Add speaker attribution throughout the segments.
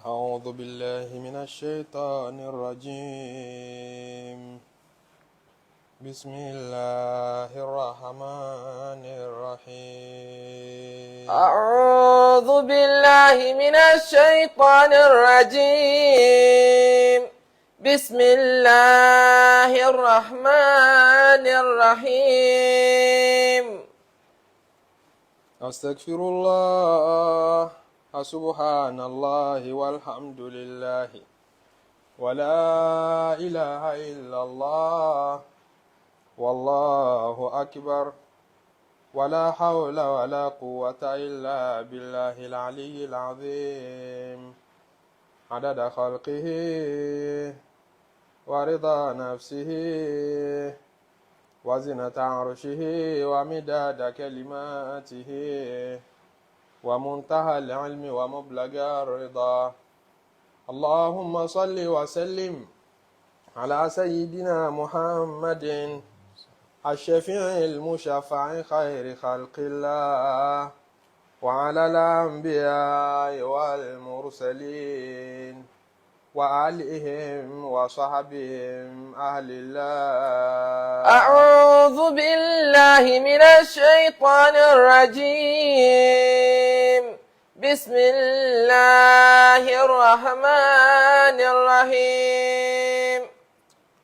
Speaker 1: أعوذ بالله من الشيطان الرجيم. بسم الله الرحمن الرحيم.
Speaker 2: أعوذ بالله من الشيطان الرجيم. بسم الله الرحمن الرحيم.
Speaker 1: أستغفر الله سبحان الله والحمد لله ولا إله إلا الله والله أكبر ولا حول ولا قوة إلا بالله العلي العظيم عدد خلقه ورضا نفسه وزنة عرشه ومداد كلماته ومنتهى العلم ومبلغ الرضا. اللهم صل وسلم على سيدنا محمد الشفيع المشفع خير خلق الله وعلى الأنبياء والمرسلين وآلهم وصحبهم أهل الله.
Speaker 2: أعوذ بالله من الشيطان الرجيم. بسم الله الرحمن الرحيم.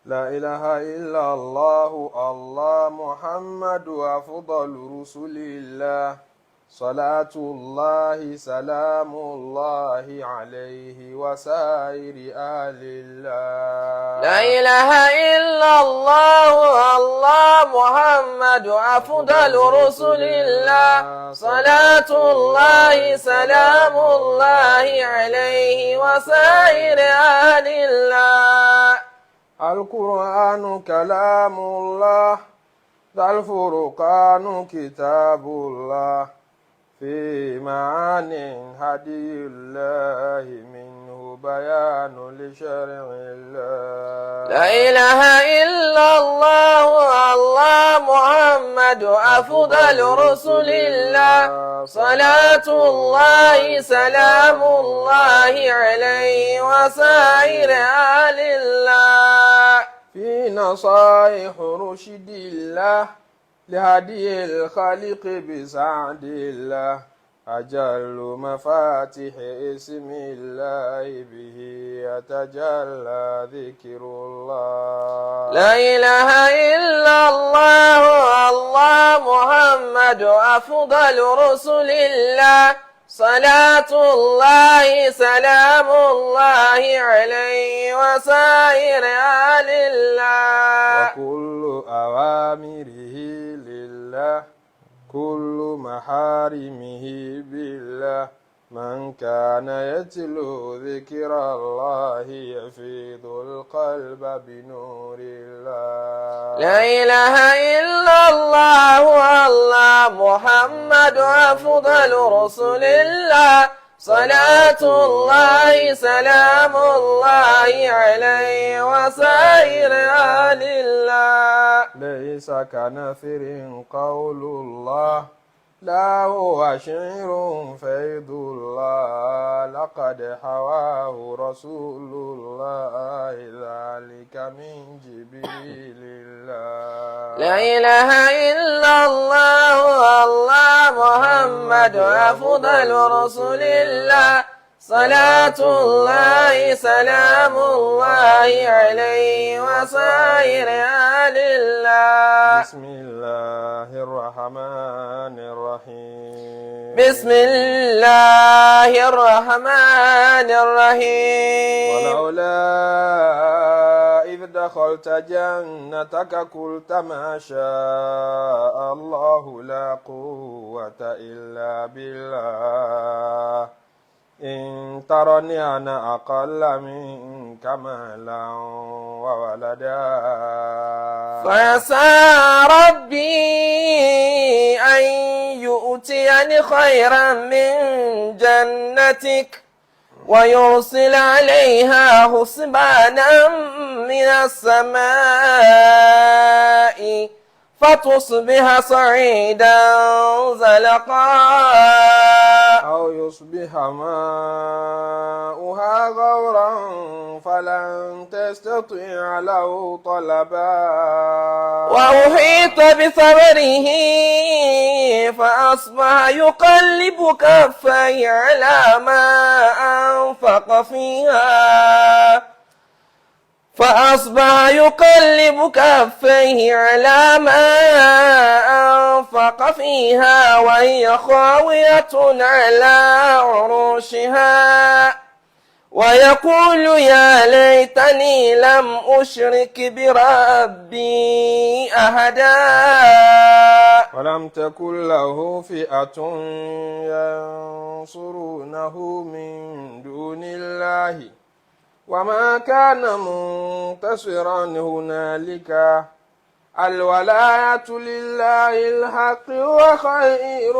Speaker 1: لا إله إلا الله الله محمد أفضل رسل الله صلاة الله سلام الله عليه وسائر أهل الله.
Speaker 2: لا إله إلا الله الله محمد أفضل رسل الله صلاة الله سلام الله عليه وسائر أهل الله.
Speaker 1: القرآن كلام الله ذا الفرقان كتاب الله في معان هدي الله منه بيان لشرع الله.
Speaker 2: لا إله إلا الله الله محمد أفضل رسل الله صلاة الله سلام الله عليه وسائر أهل الله.
Speaker 1: في نصائح رشد الله لهدي الخالق بسعد الله أجل مفاتيح اسم الله به يتجلى ذكر الله.
Speaker 2: لا إله إلا الله الله محمد أفضل رسل الله صلاة الله سلام الله عليه وسائر أهل الله.
Speaker 1: وكل أوامره لله كل محارمه بالله من كان يتلو ذكر الله يفيض القلب بنور الله.
Speaker 2: لا إله إلا الله الله محمد أفضل رسل الله صلاة الله سلام الله عليه وسائر أهل الله.
Speaker 1: ليس كنثر قول الله لا هو شعر فيض الله لقد حواه رسول الله ذلك من جبريل الله.
Speaker 2: لا إله إلا الله الله محمد أفضل رسل الله صلاة الله سلام الله عليه وسائر أهل الله.
Speaker 1: بسم الله الرحمن الرحيم.
Speaker 2: بسم الله الرحمن الرحيم.
Speaker 1: ولولا إذ دخلت جنتك قلت ما شاء الله لا قوة إلا بالله إن ترني أنا أقل منك مالا وولدا
Speaker 2: فعسى ربي أن يؤتيني خيرا من جنتك ويرسل عليها حسبانا من السماء فتصبح صعيدا زلقا
Speaker 1: أو يصبح ماؤها غورا فلن تستطيع له طلبا
Speaker 2: وأحيط بثمره فأصبح يقلب كفيه على ما أنفق فيها على ما أنفق فيها وهي خاوية على عروشها ويقول يا ليتني لم أشرك بربي أحدا
Speaker 1: ولم تكن له فئة ينصرونه من دون الله وما كان منتصرا هنالك الولاية لله الحق وخير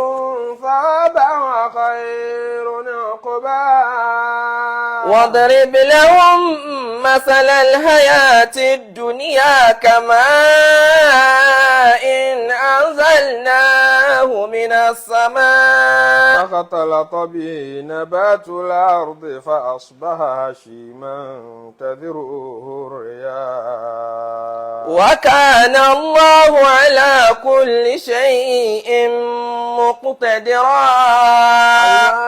Speaker 1: ثوابا وخير عقبا
Speaker 2: واضرب لهم مثل الحياة الدنيا كماء إن أنزلناه من السماء
Speaker 1: فاختلط به نبات الأرض فأصبح هشيما تذروه الرياح
Speaker 2: وكان الله على كل شيء مقتدرا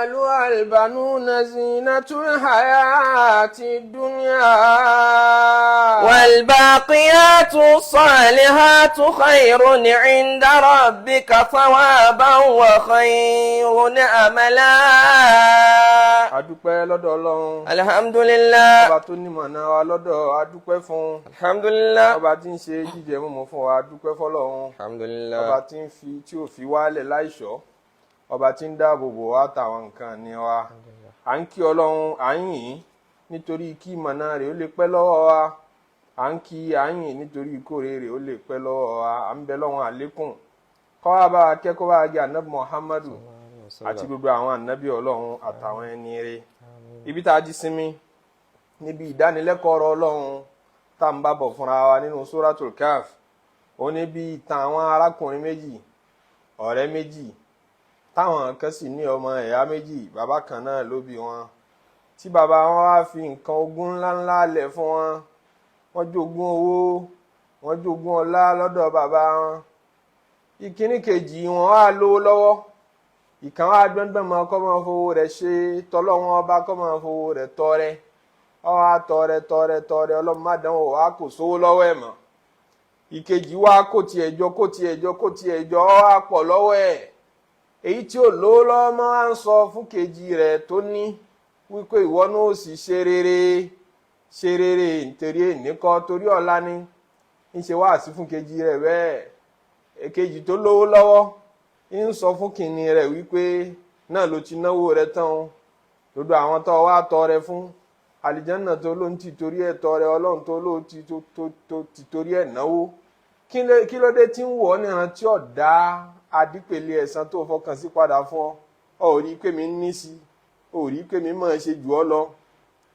Speaker 1: المال والبنون زينة الحياة الدنيا
Speaker 2: والباقيات الصالحات خير عند ربك ثوابا وخير أملا
Speaker 1: adúpẹ́ lọ́dọ̀ Ọlọ́run
Speaker 2: alhamdulillah
Speaker 1: ọba tó nímọ̀ náà wa lọ́dọ̀ adúpẹ́ fún
Speaker 2: alhamdulillah
Speaker 1: ọba tí ń ṣe jíjẹ mímu fún wa adúpẹ́ fọ́lọ́run
Speaker 2: alhamdulillah
Speaker 1: ọba tí ò fi wálẹ̀ láìṣọ́ ọba tí ń dáàbò bò wá tàwọn nǹkan ní wa à ń kí Ọlọ́run à ń yìn nítorí kí ìmọ̀nà rẹ̀ ó lè pẹ́ lọ́wọ́ wa à ń kí à ń yìn nítorí ìkórè rẹ̀ ó lè pẹ́ lọ́wọ́ wa à ń bẹ lọ́wọ́n àlékún kọ́ wa bá wa kẹ́kọ̀ọ́ bá wa gé ànábì Muhammadu àti gbogbo àwọn ànábì Ọlọ́run àtàwọn ẹni rẹ̀ ibi tá a jí sinmi níbi ìdánilẹ́kọ̀ọ́ ọ̀rọ̀ Ọlọ́run tá à ń bá bọ̀ fúnra wa nínú Suratul Kahf ó ní bí ìtàn àwọn arákùnrin méjì ọ̀rẹ́ méjì táwọn kan sì ní ọmọ ẹ̀yà méjì bàbá kan náà ló bí wọn tí bàbá wọn wá fi nǹkan ogún ńláńlá lẹ̀ fún wọn wọ́n jogún owó wọ́n jogún ọlá lọ́dọ̀ bàbá wọn ìkíní kejì wọn wá lówó lọ́wọ́ ìkan wá gbọ́ngbọ́n mọ́ kọ́ máa fowó rẹ̀ ṣe tọ́lọ́wọ́n ọba kọ́ máa fowó rẹ̀ tọrẹ ọwọ́ àtọrẹ ọlọ́run má dánwò wá kò sówó lọ́wọ́ ẹ̀ mọ́ ìkejì wá kó tiẹ̀ jọ ọwọ́ àpọ̀ lọ́wọ́ ẹ̀ èyí tí ò lówó lọ́wọ́ máa ń sọ fún kejì rẹ̀ tó ní wípé ìwọ náà ó sì ṣe rere nítorí ènìkọ́ torí ọ̀la ni ń ṣe wáàsí fún kejì rẹ̀ bẹ́ẹ̀ èkejì tó lówó lọ́wọ́ ń sọ fún kìnìún rẹ̀ wípé náà ló ti náwó rẹ̀ tán lọ́dọ̀ àwọn tó wá tọrẹ fún àlìjánà tó ló ń ti torí ẹ̀ tọrẹ ọlọ́run tó ló ti torí ẹ̀ náwó kí ló dé tí ń wọ̀ ọ́ níran tí ò dá adípele ẹ̀san tó fọkàn sí padà fún ọ ò rí pé mi ń ní sí ò rí pé mi máa ṣe jù ọ́ lọ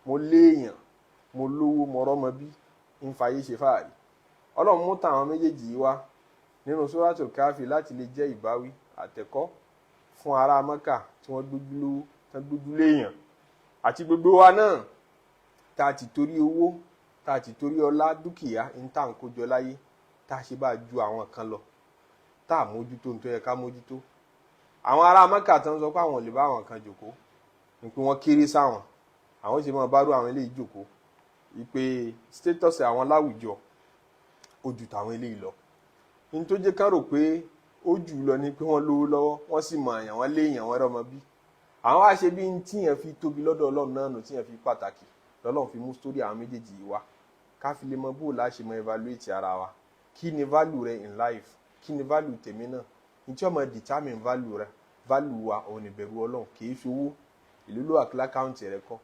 Speaker 1: mo léèyàn mo lówó mo rọ́mọ bí ń fàyè ṣe fàárì ọlọ́run mú tàwọn méjèèjì wá nínú Suratul Kahfi láti lè jẹ́ ìbáwí àtẹ̀kọ́ fún ará Mẹ́kà tí wọ́n gbójú léèyàn àti gbogbo wa náà tá a ti torí owó tá a ti torí ọlá dúkìá ń tà ń kójọ láyé tá a ṣe bá ju àwọn kan lọ tá a mójútó ní tó yẹ ká mójútó àwọn ará Mẹ́kà tó ń sọ pé àwọn ò lè bá àwọn kan jòkó ní pé wọ́n kéré sáwọn àwọn ṣe máa bárò àwọn eléyìí jòkó ìpè status àwọn láwùjọ ó ju tàwọn eléyìí lọ ní tó jẹ́ ká rò pé ó jù lọ ni pé wọ́n lówó lọ́wọ́ wọ́n sì mọ àyàn wọ́n léèyàn wọ́n rọ́mọ bí àwọn wá ṣe bí ń tíyàn fi tóbi lọ́dọ̀ Ọlọ́run náà nù tíyàn fi pàtàkì lọ́lọ́run fi mú sórí àwọn méjèèjì yìí wá ká fi lè mọ bó láṣẹ mọ evaluate ara wa kí ni value rẹ in life kí ni value tèmi náà ní tí ọmọ determine value rẹ value wa òun ìbẹ̀rù Ọlọ́run kì í ṣowó ìlú ló àkílá káùntì rẹ kọ́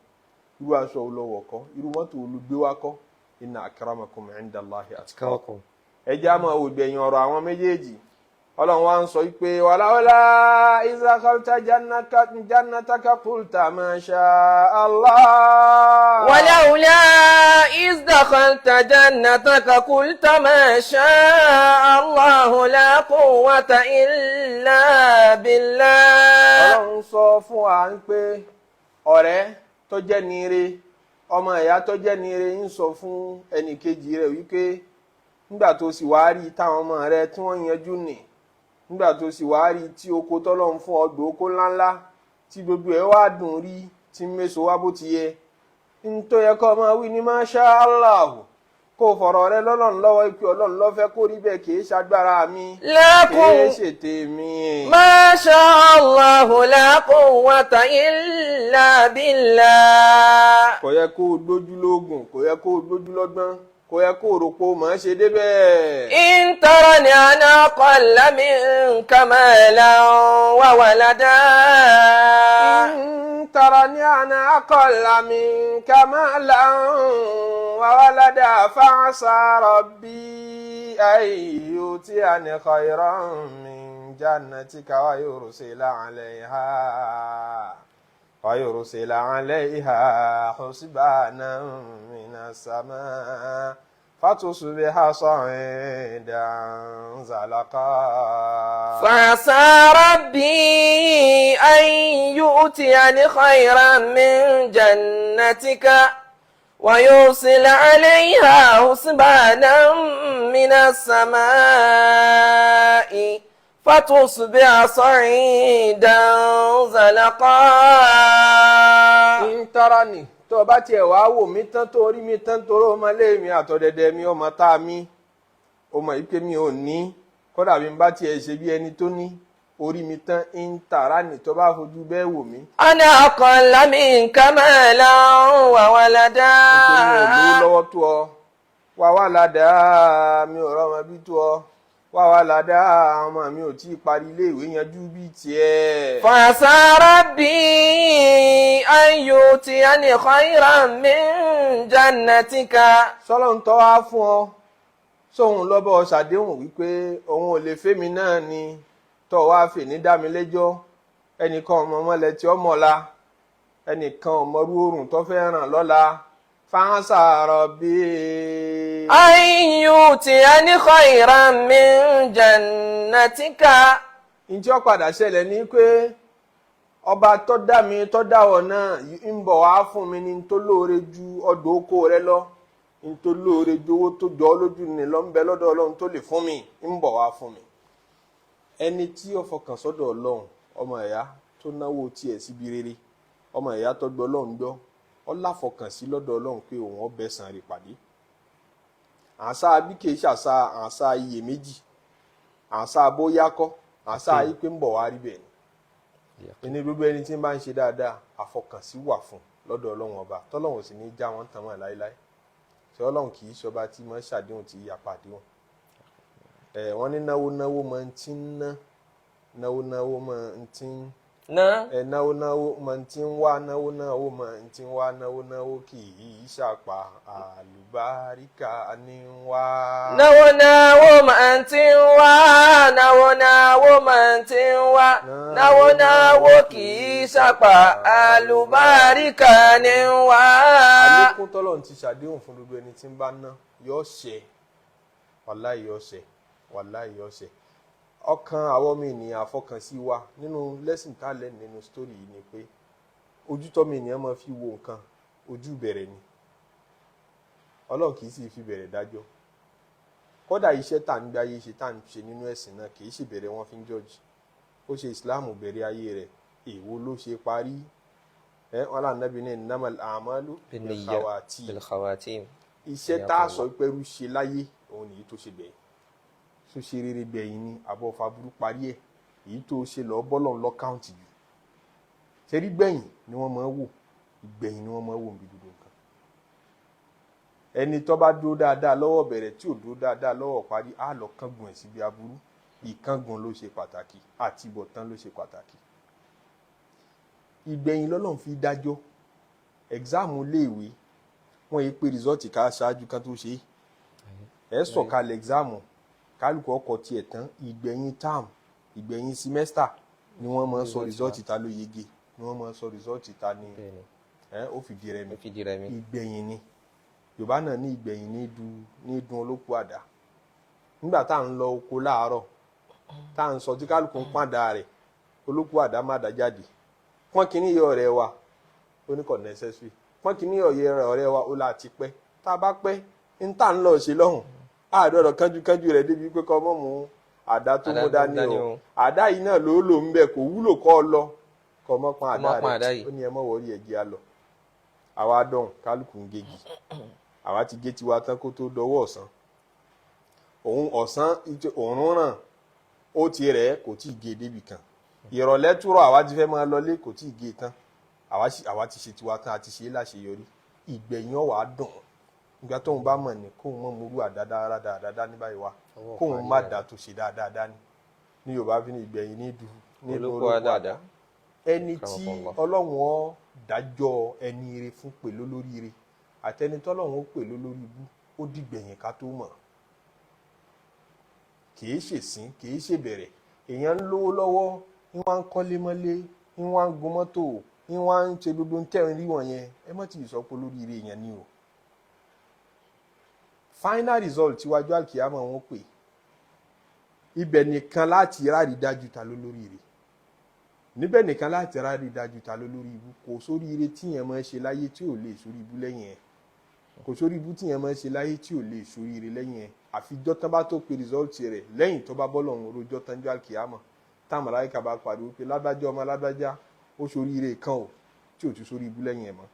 Speaker 1: irú aṣọ olówó kọ́ irú mọ́tò olùgbé wa kọ́ inna akramakum indallahi atqakum ẹjẹ́ àmọ́ ògbẹ̀yìn ọ̀rọ̀ àwọn méjèèjì ọlọ́run wa ń sọ pé wàláwàlá ìzàkọ́ta jannataka qulta ma sha Allah.
Speaker 2: ولولا إذ دخلت جنتك قلت ما شاء الله لا قوة إلا بالله.
Speaker 1: ọlọ́run sọ fún wa ń pé ọ̀rẹ́ tó jẹ́ niire ọmọ ìyá tó jẹ́ niire ń sọ fún ẹnì kejì rẹ̀ wípé nígbà tó sì wá rí táwọn ọmọ rẹ̀ tí wọ́n yanjú nì nígbà tó sì wá rí tí oko tọ́lọ́run fún ọgbà oko ńláńlá tí gbogbo ẹ̀ wá dùn rí tí méso wá bó ti yẹ ń tó yẹ kó máa wí ní Masha Allah kó fọ̀rọ̀ rẹ lọ́lọ́run lọ́wọ́ ìpè ọlọ́run lọ́fẹ́ kó rí bẹ́ẹ̀ kì í ṣagbára mi kì í ṣètè mi.
Speaker 2: ما شاء الله لا قوة إلا بالله.
Speaker 1: kò yẹ kó o gbójú lóògùn kò yẹ kó o gbójú lọ́gbọ́n kò yẹ kó o rò pé o máa ṣe débẹ̀.
Speaker 2: إن ترني أنا أقل منك مالا وولدا.
Speaker 1: إن ترني أنا أقل منك مالا وولدا فعسى ربي أن يؤتيني خيرا من جنتك ويرسل عليها حسبانا من السماء فتصبح صعيدا زلقا.
Speaker 2: فعسى ربي أن يؤتيني خيرا من جنتك ويرسل عليها حسبانا من السماء فتصبح صعيدا زلقا.
Speaker 1: ń tara ni tó o bá tiẹ̀ wá wò mí tán tó rí mi tán tó rọ́ ọmọ ilé mi àtọ̀dẹ̀dẹ̀ mi ọmọ tá a mi ọmọ yìí pé mi ò ní kódà bí n bá tiẹ̀ ṣe bí ẹni tó ní orí mi tán ń tara ni tó bá fojú bẹ́ẹ̀ wò mí.
Speaker 2: أنا أقل منك مالا وولدا.
Speaker 1: nítorí mi ò lówó lọ́wọ́ tó ọ wá wá ládàá mi ò rọ́mọ bí tó ọ wá wá ládàá àwọn ọmọ mi ò tí ì parí iléèwé yanjú bíi tiẹ̀.
Speaker 2: فعسى ربي أن يؤتيني خيرا من جنتك.
Speaker 1: sọ́lọ́ ń tọ́ wá fún ọ sóhun lọ́bọ̀ ṣàdéhùn wípé òun ò lè fẹ́mi náà ni tọ́ wá fè ní dá mi lẹ́jọ́ ẹnìkan ọmọ mọ́lẹ̀ tí ó mọ̀la ẹnìkan ọmọrú oòrùn tó fẹ́ ràn lọ́la fáńsà rọ̀bì.
Speaker 2: أن يؤتيني خيرا من جنتك.
Speaker 1: ǹjẹ́ ó padà ṣẹlẹ̀ ní pé ọba tó dá mi tó dá ọ náà ń bọ̀ wá fún mi ní tó lóore ju ọdọ̀ oko rẹ lọ ní tó lóore ju owó tó jọ ọ́ lójú ni lọ ń bẹ lọ́dọ̀ ọlọ́run tó lè fún mi ń bọ̀ wá fún mi. ẹni tí ó fọkàn sọ́dọ̀ ọlọ́run ọmọ ẹ̀yà tó náwó tiẹ̀ síbi rere ọmọ ẹ̀yà tó gbọ́ ọlọ́run gbọ́ ọ láfọkàn sí lọ́dọ̀ ọlọ́run pé òun ọbẹ̀ sàn rè pàdé. àṣà abíkè ṣàṣà àṣà iyèméjì àṣà bóyá kọ́ àṣà yìí pé ń bọ̀ wá rí bẹ́ẹ̀ ni. ẹni gbogbo ẹni tí ń bá ń ṣe dáadáa àfọkànsí wà fún lọ́dọ̀ ọlọ́run ọba tọ́lọ́run sì ní já wọn tàn wọ́n láéláé ṣé ọlọ́run kì í ṣọba tí mọ́ ṣàdéhùn tí yapa àdéhùn. wọ́n ní náwó náwó máa ń tí ń ná náwó náwó máa ń tí ń náwó náwó máa ń tí ń wá náwó náwó máa ń tí ń wá náwó náwó kì í ṣàpà àlùbáríkà ní wá.
Speaker 2: náwó náwó máa ń tí ń wá náwó náwó máa ń tí ń wá náwó náwó kì í ṣàpà àlùbáríkà ní wá.
Speaker 1: àlékún tọ́lọ́run ti ṣàdéhùn fún gbogbo ẹni tí ń bá ná yóò ṣẹ wàláì yóò ṣẹ wàláì yóò ṣẹ. ọkàn àwọn ọmọ ènìyàn àfọkànsí wa nínú lẹ́sìn tá a lẹ́nu nínú sítórì yìí ni pé ojú tọ́mọ ènìyàn máa fi wo nǹkan ojú bẹ̀rẹ̀ ni ọlọ́run kì í sì fi bẹ̀rẹ̀ dájọ́ kódà iṣẹ́ tá à ń gbáyé ṣe tá à ń ṣe nínú ẹ̀sìn náà kì í ṣe bẹ̀rẹ̀ wọn fi ń jọ́ọ̀jì ó ṣe ìsìláàmù bẹ̀rẹ̀ ayé rẹ̀ èwo ló ṣe parí wọn lànàbí ní innamal a'malu
Speaker 2: bil-khawatim.
Speaker 1: iṣẹ́ tá a sọ pẹ́rú ṣe láyé òun nìyí tó ṣe gbẹ̀yìn tó ṣe rere gbẹ̀yìn ni àbọ̀ faburú parí ẹ̀ èyí tó ṣe lọ́ọ́ bọ́lọ̀ ńlọ káùntì jù ṣe rí gbẹ̀yìn ni wọ́n máa ń wò ìgbẹ̀yìn ni wọ́n máa ń wò níbi gbogbo nǹkan. ẹni tó bá dúró dáadáa lọ́wọ́ bẹ̀rẹ̀ tí ò dúró dáadáa lọ́wọ́ parí á lọ kángun ẹ̀ síbi aburú ìkángun ló ṣe pàtàkì àti ìbọ̀tán ló ṣe pàtàkì. ìgbẹ̀yìn lọ́lọ́run fi dájọ́ ẹ̀gzáàmù léèwé wọ́n yí pé rìsọ́ọ̀tì ká ṣáájú kan tó ṣe é sọ̀kalẹ̀ ẹ̀gzáàmù kálukú ọkọ̀ tiẹ̀ tán ìgbẹ̀yìn term ìgbẹ̀yìn semester ni wọ́n máa ń sọ rìsọ́ọ̀tì ta ló yege ni wọ́n máa ń sọ rìsọ́ọ̀tì ta ni ó fìdí rẹmi ìgbẹ̀yìn ni Yorùbá náà ní ìgbẹ̀yìn ní dun olóko àdá nígbà tá à ń lọ oko láàárọ̀ tá à ń sọ tí kálukú ń pàdà rẹ̀ olóko àdá má dá jáde pọ́n kínní yọ ọ̀rẹ́ wa ó ní kò necessary pọ́n kínní ọ̀rẹ́ wa ó láti pẹ́ tá a bá pẹ́ ń tà ń lọ ṣe lọ́hùn àádọ́rọ̀ kánjúkánjú rẹ̀ débi pé kọ́ mọ́ mú àdá tó mú dání o àdá yìí náà ló lò ń bẹ̀ kò wúlò kọ́ ọ lọ kọ́ mọ́ pọ́n àdá rẹ̀ ó ní ẹ mọ́ wọ́rí ẹ̀jẹ̀ á lọ àwa dọ̀hùn kálukú ń gégi àwa ti gé tiwa tán kó tó dọwọ́ ọ̀sán òun ràn ó ti rẹ̀ kò tí ì gé débi kan ìrọ̀lẹ́ túrọ̀ àwa ti fẹ́ máa lọlé kò tí ì gé tán àwa ti ṣe tiwa tán àti ṣe é láṣeyọrí ìgbẹ̀yìn ọ̀wà dùn nígbà tóun bá mọ̀ ní kóun mọ̀ morú àdáadáa ní báyìí wá kóun má dá tó ṣe dáadáa ní Yorùbá fi ní ìgbẹ̀yìn ní olóko àdáadáa ẹni tí Ọlọ́run ó dájọ́ ẹni ire fún pẹ̀lú lóríire àtẹni tọ́lọ́run ó pẹ̀lú lórí ibú ó dìgbẹ̀yìn ká tó mọ̀ kìí ṣèsín kìí ṣèbẹ̀rẹ̀ èèyàn ń lówó lọ́wọ́ ní wọ́n ń kọ́lé mọ́lé ní wọ́n ń gun mọ́tò ní wọ́n ń ṣe gbogbo ń tẹ̀rín rí wọ̀nyẹn ẹ mọ́ tí ì sọ pé lóríire èèyàn ni o final result tíwájú àkíyàmọ̀ wọn pè ibẹ̀ nìkan láti rárí dájú ta ló lóríire níbẹ̀ nìkan láti rárí dájú ta ló lórí ibú kò sóríire tíyẹn máa ṣe láyé tí ò lè sórí ibú lẹ́yìn ẹ̀ kò sórí ibú tíyẹn máa ṣe láyé tí ò lè sóríire lẹ́yìn ẹ̀ àfijọ́ tán bá tó pe result rẹ̀ lẹ́yìn tó bá bọ́ lọ́run rojọ́ tán jọ́ àkíyàmọ̀ táwọn màláíkà bá pariwo pé lágbájá ọmọ lágbájá ó sóríire kan o tí ò tún sórí ibú lẹ́yìn ẹ̀ mọ́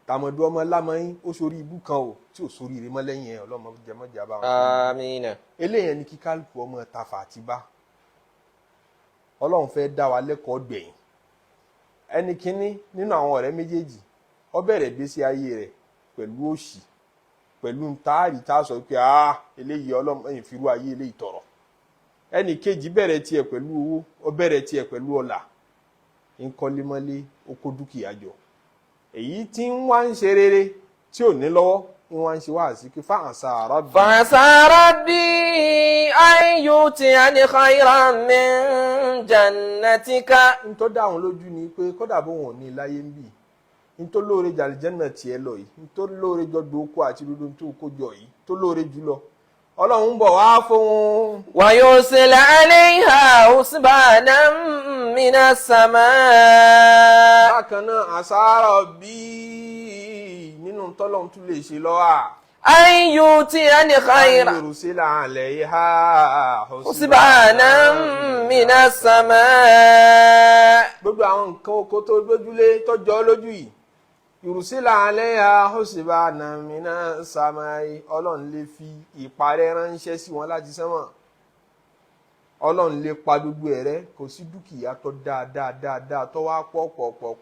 Speaker 1: tàmọ̀dù ọmọ lámọ́yìn ó sórí ibú kan o tí ò sóríire mọ́ lẹ́yìn ẹ̀ ọlọ́mọ jẹmọ́jà bá wọn.
Speaker 2: àmín.
Speaker 1: eléyẹn ni kí kálukú ọmọ tafà àti bá Ọlọ́run fẹ́ dá wa lẹ́kọ̀ọ́ gbẹ̀yìn ẹni kínní nínú àwọn ọ̀rẹ́ méjèèjì ó bẹ̀rẹ̀ gbésí ayé rẹ̀ pẹ̀lú òṣì pẹ̀lú táàrí tá a sọ pé eléyìí Ọlọ́run ẹ̀yìn firú ayé eléyìí tọrọ ẹni kejì bẹ̀rẹ̀ tiẹ̀ pẹ̀lú owó ó bẹ̀rẹ̀ tiẹ̀ pẹ̀lú ọlà ń kọ́lémọ́lé ó kó dúkìá jọ èyí tí ń wá ń ṣe rere tí ò ní lọ́wọ́ ń wá ń ṣe wá sí pé fa'asa rabbi an yu'tiyani khayran min jannatika. n tó dáhùn lójú ni pé kódà bóun ò ní láyé ń bì n tó lóore jàlìjẹ́nà tiẹ̀ lọ yìí n tó lóore jọdún okó àti dúdú tó kó jọ yìí tó lóore jùlọ Ọlọ́run ń bọ̀ wá fún.
Speaker 2: wa yursila alayha husbanan minas samaa.
Speaker 1: bákan náà asa rabbi nínú tọ́lọ́run tún lè ṣe lọ́wọ́.
Speaker 2: an yu'tiyani khayran.
Speaker 1: an yursila alayha
Speaker 2: husbanan minas samaa.
Speaker 1: gbogbo àwọn nǹkan oko tó gbójúlé tọ́jọ́ lójú yìí yursila alayha husbanan minas samai Ọlọ́run lè fi ìparẹ́ ránṣẹ́ sí wọn láti sánmọ̀ Ọlọ́run lè pa gbogbo ẹ̀rẹ́ kò sí dúkìá tó dáadáa tó wá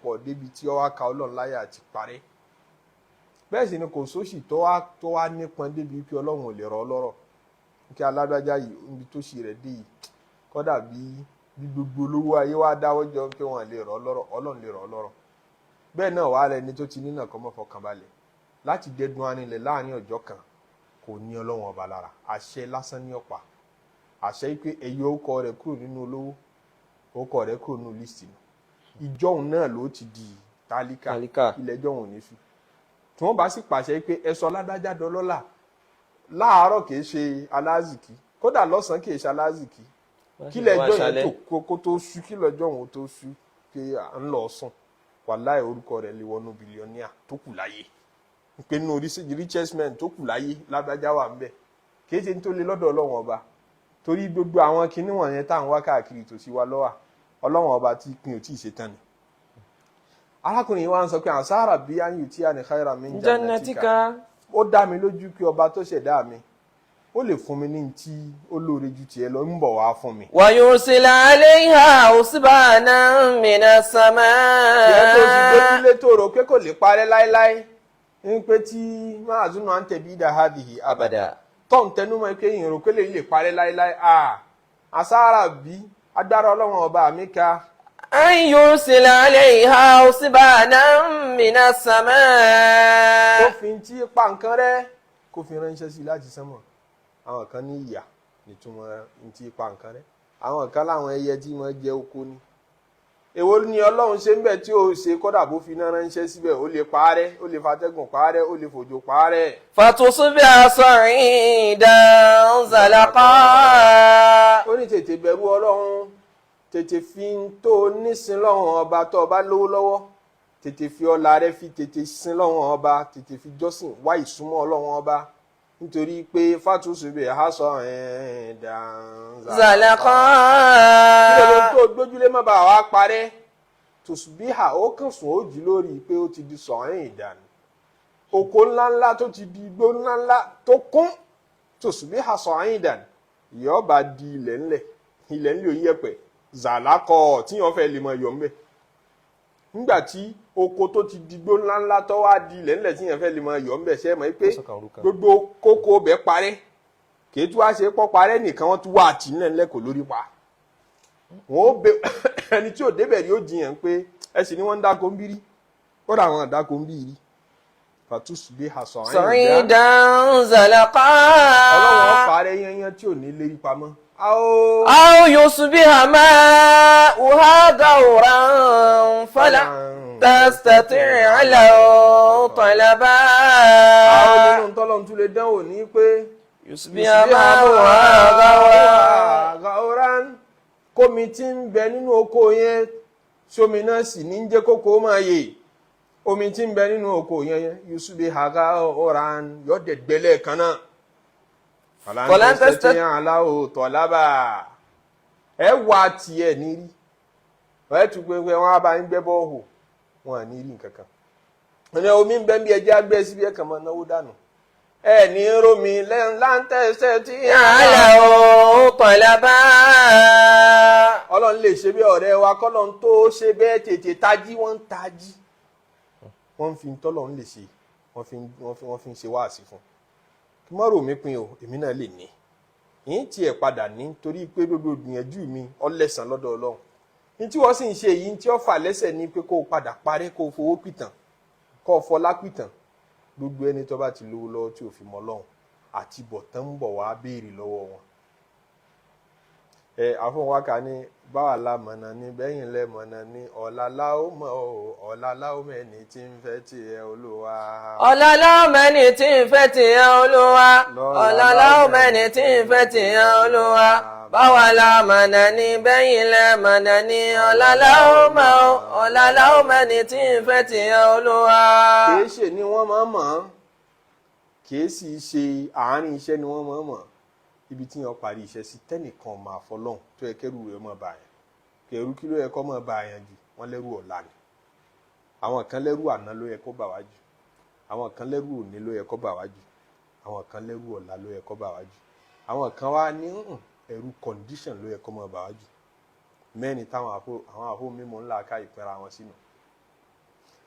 Speaker 1: pọ̀ débi tí ó wá ka Ọlọ́run láyà àti parẹ́ bẹ́ẹ̀ sì ni kò sóṣì tó wá nípọn débi pé Ọlọ́run ò lè rọ̀ lọ́rọ̀ kí alágbájá yìí níbi tó ṣe rẹ̀ dé yìí kódà bí gbogbo olówó ayé wá dáwọ́ jọ pé wọ́n lè rọ̀ lọ́rọ̀ Ọlọ́run lè rọ̀ lọ́rọ̀ bẹ́ẹ̀ náà wàá rẹni tó ti nínà kọ́ mọ́ fọkànbalẹ̀ láti dẹ́dun arinlẹ̀ láàrin ọjọ́ kan kò ní Ọlọ́run ọba lára àṣẹ lásán ní ọ̀pá àṣẹ pé ẹ̀yọ orúkọ rẹ̀ kúrò nínú olówó orúkọ rẹ̀ kúrò nínú lísìtì ìjọ́hun náà ló ti di tálíkà ilẹ̀ ìjọ́hun ní sùn tí wọ́n bá sì pàṣẹ pé ẹ̀sọ́ aládájá dọlọ́là láàárọ̀ kìí ṣe alázìkí kódà lọ́sàn-án kìí ṣe alázìkí kílẹ̀ ẹjọ́ yẹn tó kó tó sú kílẹ̀ ẹjọ́ òun tó sú pé à ń lọ sùn wàláì orúkọ rẹ̀ lè wọnú bílíọ̀nìà tó kù láyé pé nínú richest man tó kù láyé lágbájá wà ń bẹ kìí ṣe nítorí lọ́dọ̀ Ọlọ́run ọba torí gbogbo àwọn kinní wọ̀nyẹn tá à ń wá káàkiri tòsí wa lọ́wà Ọlọ́run ọba tí pin ò tí ì ṣe tán ni. arákùnrin yìí wá ń sọ pé asa rabbi an yu'tiyani khayran min jannatika ó dá mi lójú pé ọba tó ṣẹ̀dá mi ó lè fún mi ní tí ó lóore ju tiẹ̀ lọ ń bọ̀ wá fún mi.
Speaker 2: wa yursila alayha husbanan minas samaa.
Speaker 1: ìyẹn tó sì gbójúlé tó rò pé kò lè parẹ́ láéláé ń pé tí máa zúnú à ń tẹ̀bí ìdá hadhihi abada tó ń tẹnumọ́ pé ìrò pé lè parẹ́ láéláé asa rabbi adára Ọlọ́run ọba mi ká.
Speaker 2: an yursila alayha husbanan minas samaa.
Speaker 1: kó fi tí pa nǹkan rẹ kó fi ránṣẹ́ sí láti sánmọ̀ àwọn kan ní ìyà nítumọ̀ ntí pa nǹkan rẹ̀ àwọn kan láwọn ẹyẹ tí wọ́n jẹ oko ni èwo ni ọlọ́run ṣe ń bẹ̀ tí ó ṣe kódà bó fi náà ránṣẹ́ síbẹ̀ ó lè parẹ́ ó lè fatẹ́gùn parẹ́ ó lè fòjò parẹ́.
Speaker 2: فتصبح صعيدا زلقا.
Speaker 1: ó ní tètè bẹ̀rù ọlọ́run tètè fi ń tó nísìn lọ́wọ́n ọba tó ọba lówó lọ́wọ́ tètè fi ọlá rẹ fi tètè sin lọ́wọ́n ọba tètè fi jọ́sìn wá ìsúnmọ́ ọlọ́wọ́n ọba nítorí pé fàtúnṣubẹ̀ àhásọ
Speaker 2: zàlẹ́kọ́.
Speaker 1: kí ló tó gbójúlé má bàa wá parẹ́ tòṣùbíhà ó kàn sùn ó jí lórí pé ó ti di sọ̀rìn ìdànù oko ńláńlá tó ti di igbó ńláńlá tó kún tòṣùbíhà sọ̀rìn ìdànù ìyọ́ba di ilẹ̀ ńlẹ̀ oyíyẹ̀pẹ̀ zàlákọ̀ tí wọ́n fẹ́ lè mọ yọ̀ ńbẹ̀ nígbà tí oko tó ti digbó ńláńlá tó wá di ilẹ̀ ńlẹ̀ tí yẹn fẹ́ lè mọ yọ̀ ńbẹ̀ ṣe mọ̀ pé gbogbo kókó bẹ́ parẹ́ kì í tún wá ṣe pọ́ parẹ́ nìkan wọ́n tún wá àtì ńlẹ̀ ńlẹ̀ kò lórí pa wọ́n ó bẹ ẹni tí ò débẹ̀ rí ó jiyàn pé ẹ sì ni wọ́n ń dáko ń bírí ó dà wọ́n dáko ń bírí fatusbiha
Speaker 2: sa'idan zalaqa.
Speaker 1: ọlọ́wọ́n parẹ́ yẹnyẹn tí ò ní lérí pamọ́.
Speaker 2: أو يصبح ماؤها غورا فلا تستطيع له طلبا.
Speaker 1: àwọn nínú tọ́lọ́run tún lè dánwò ní pé
Speaker 2: يصبح ماؤها
Speaker 1: غورا kómi tí ń bẹ nínú oko yẹn sómi náà sì ní jẹ́ kókó máa yè omi tí ń bẹ nínú oko yẹn يصبح غورا yọ dẹ̀gbẹ́lẹ̀ kan náà. Fọláńtẹ́sítẹ́ aláwọ̀ tọ̀lábà ẹ wà tiẹ̀ nírí ẹ tún pé wọ́n á bá ń gbẹ́ bọ́ọ̀hù wọn à ní rí nǹkan kan ẹni omi ń bẹ́ bí ẹjẹ́ agbẹ́ síbi ẹ̀kan máa náwó dànù ẹ ní rómi láńtẹ́sítẹ́
Speaker 2: aláwọ̀ tọ̀lábà.
Speaker 1: ọlọ́run lè ṣe bí ọ̀rẹ́ wa kọ́lọ́run tó ṣe bẹ́ẹ̀ tètè tají wọ́n ń tají wọ́n fi tọ́lọ́run lè ṣe wọ́n fi ń ṣe wáàsí fún mọ́rò mi pin o èmi náà lè ní yìí tiẹ̀ padà ní torí pé gbogbo ìgbìyànjú mi ọlẹ́sàn lọ́dọ̀ ọlọ́run ní tí wọ́n sì ń ṣe yìí tí ó fà lẹ́sẹ̀ ní pé kó o padà parẹ́ kó o fowó pìtàn kó o fọlá pìtàn gbogbo ẹni tó bá ti lówó lọ́wọ́ tí ò fi mọ ọlọ́run àti bọ̀tán ń bọ̀ wá béèrè lọ́wọ́ wọn. àfọwọ́ká ní báwa la mọ̀nà ní bẹ́yìn lẹ́ mọ̀nà ní ọ̀làlá ó mọ̀ ọ́ ọ̀làlá ó mẹ́ni tí ń fẹ́ tiẹ̀ olúwa.
Speaker 2: ọ̀làlá ó mẹ́ni tí ń fẹ́ tiẹ̀ olúwa. ọ̀làlá ó mẹ́ni tí ń fẹ́ tiẹ̀ olúwa. báwa la mọ̀nà ní bẹ́yìn lẹ́ mọ̀nà ní ọ̀làlá ó mọ̀ ọ́ ọ̀làlá ó mẹ́ni tí ń fẹ́ tiẹ̀ olúwa.
Speaker 1: kìí ṣe ni wọ́n máa mọ̀ ọ́ kìí sì ṣe àárín iṣẹ́ ni wọ́n máa mọ̀ ọ́ ibi tí wọ́n parí iṣẹ́ sí tẹ́nìkan máa fọlọ́hún tó yẹ kẹ́rù rẹ̀ mọ́ bàyàn kẹrù kí ló yẹ kọ́ mọ́ bàyàn jù wọ́n lẹ́rù ọ̀la ni àwọn kan lẹ́rù àná ló yẹ kó bà wá jù àwọn kan lẹ́rù òní ló yẹ kó bà wá jù àwọn kan lẹ́rù ọ̀la ló yẹ kó bà wá jù àwọn kan wá ní ẹ̀rù condition ló yẹ kó mọ́ bà wá jù mẹ́rin táwọn àfọ mímọ́ ńlá ká ìpẹ́ra wọn sínú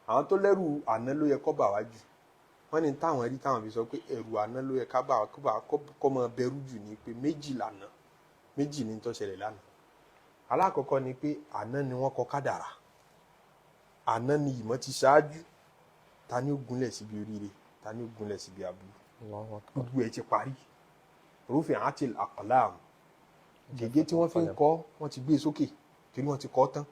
Speaker 1: àwọn tó lẹ́rù àná ló yẹ kó bà wá jù wọ́n ní táwọn rí táwọn fi sọ pé ẹ̀rù àná ló yẹ kó mọ bẹ̀rù jù ní pé méjì ní tó ṣẹlẹ̀ lánàá alákọ̀ọ́kọ́ ni pé àná ni wọ́n kọ kádàrá àná ni ìmọ̀ ti ṣáájú ta ni ó gúnlẹ̀ síbi oríire ta ni ó gúnlẹ̀ síbi aburú gbogbo ẹ̀ ti parí rúfin àti àkàlàm gègé tí wọ́n fi ń kọ́ wọ́n ti gbé sókè torí wọ́n ti kọ́ tán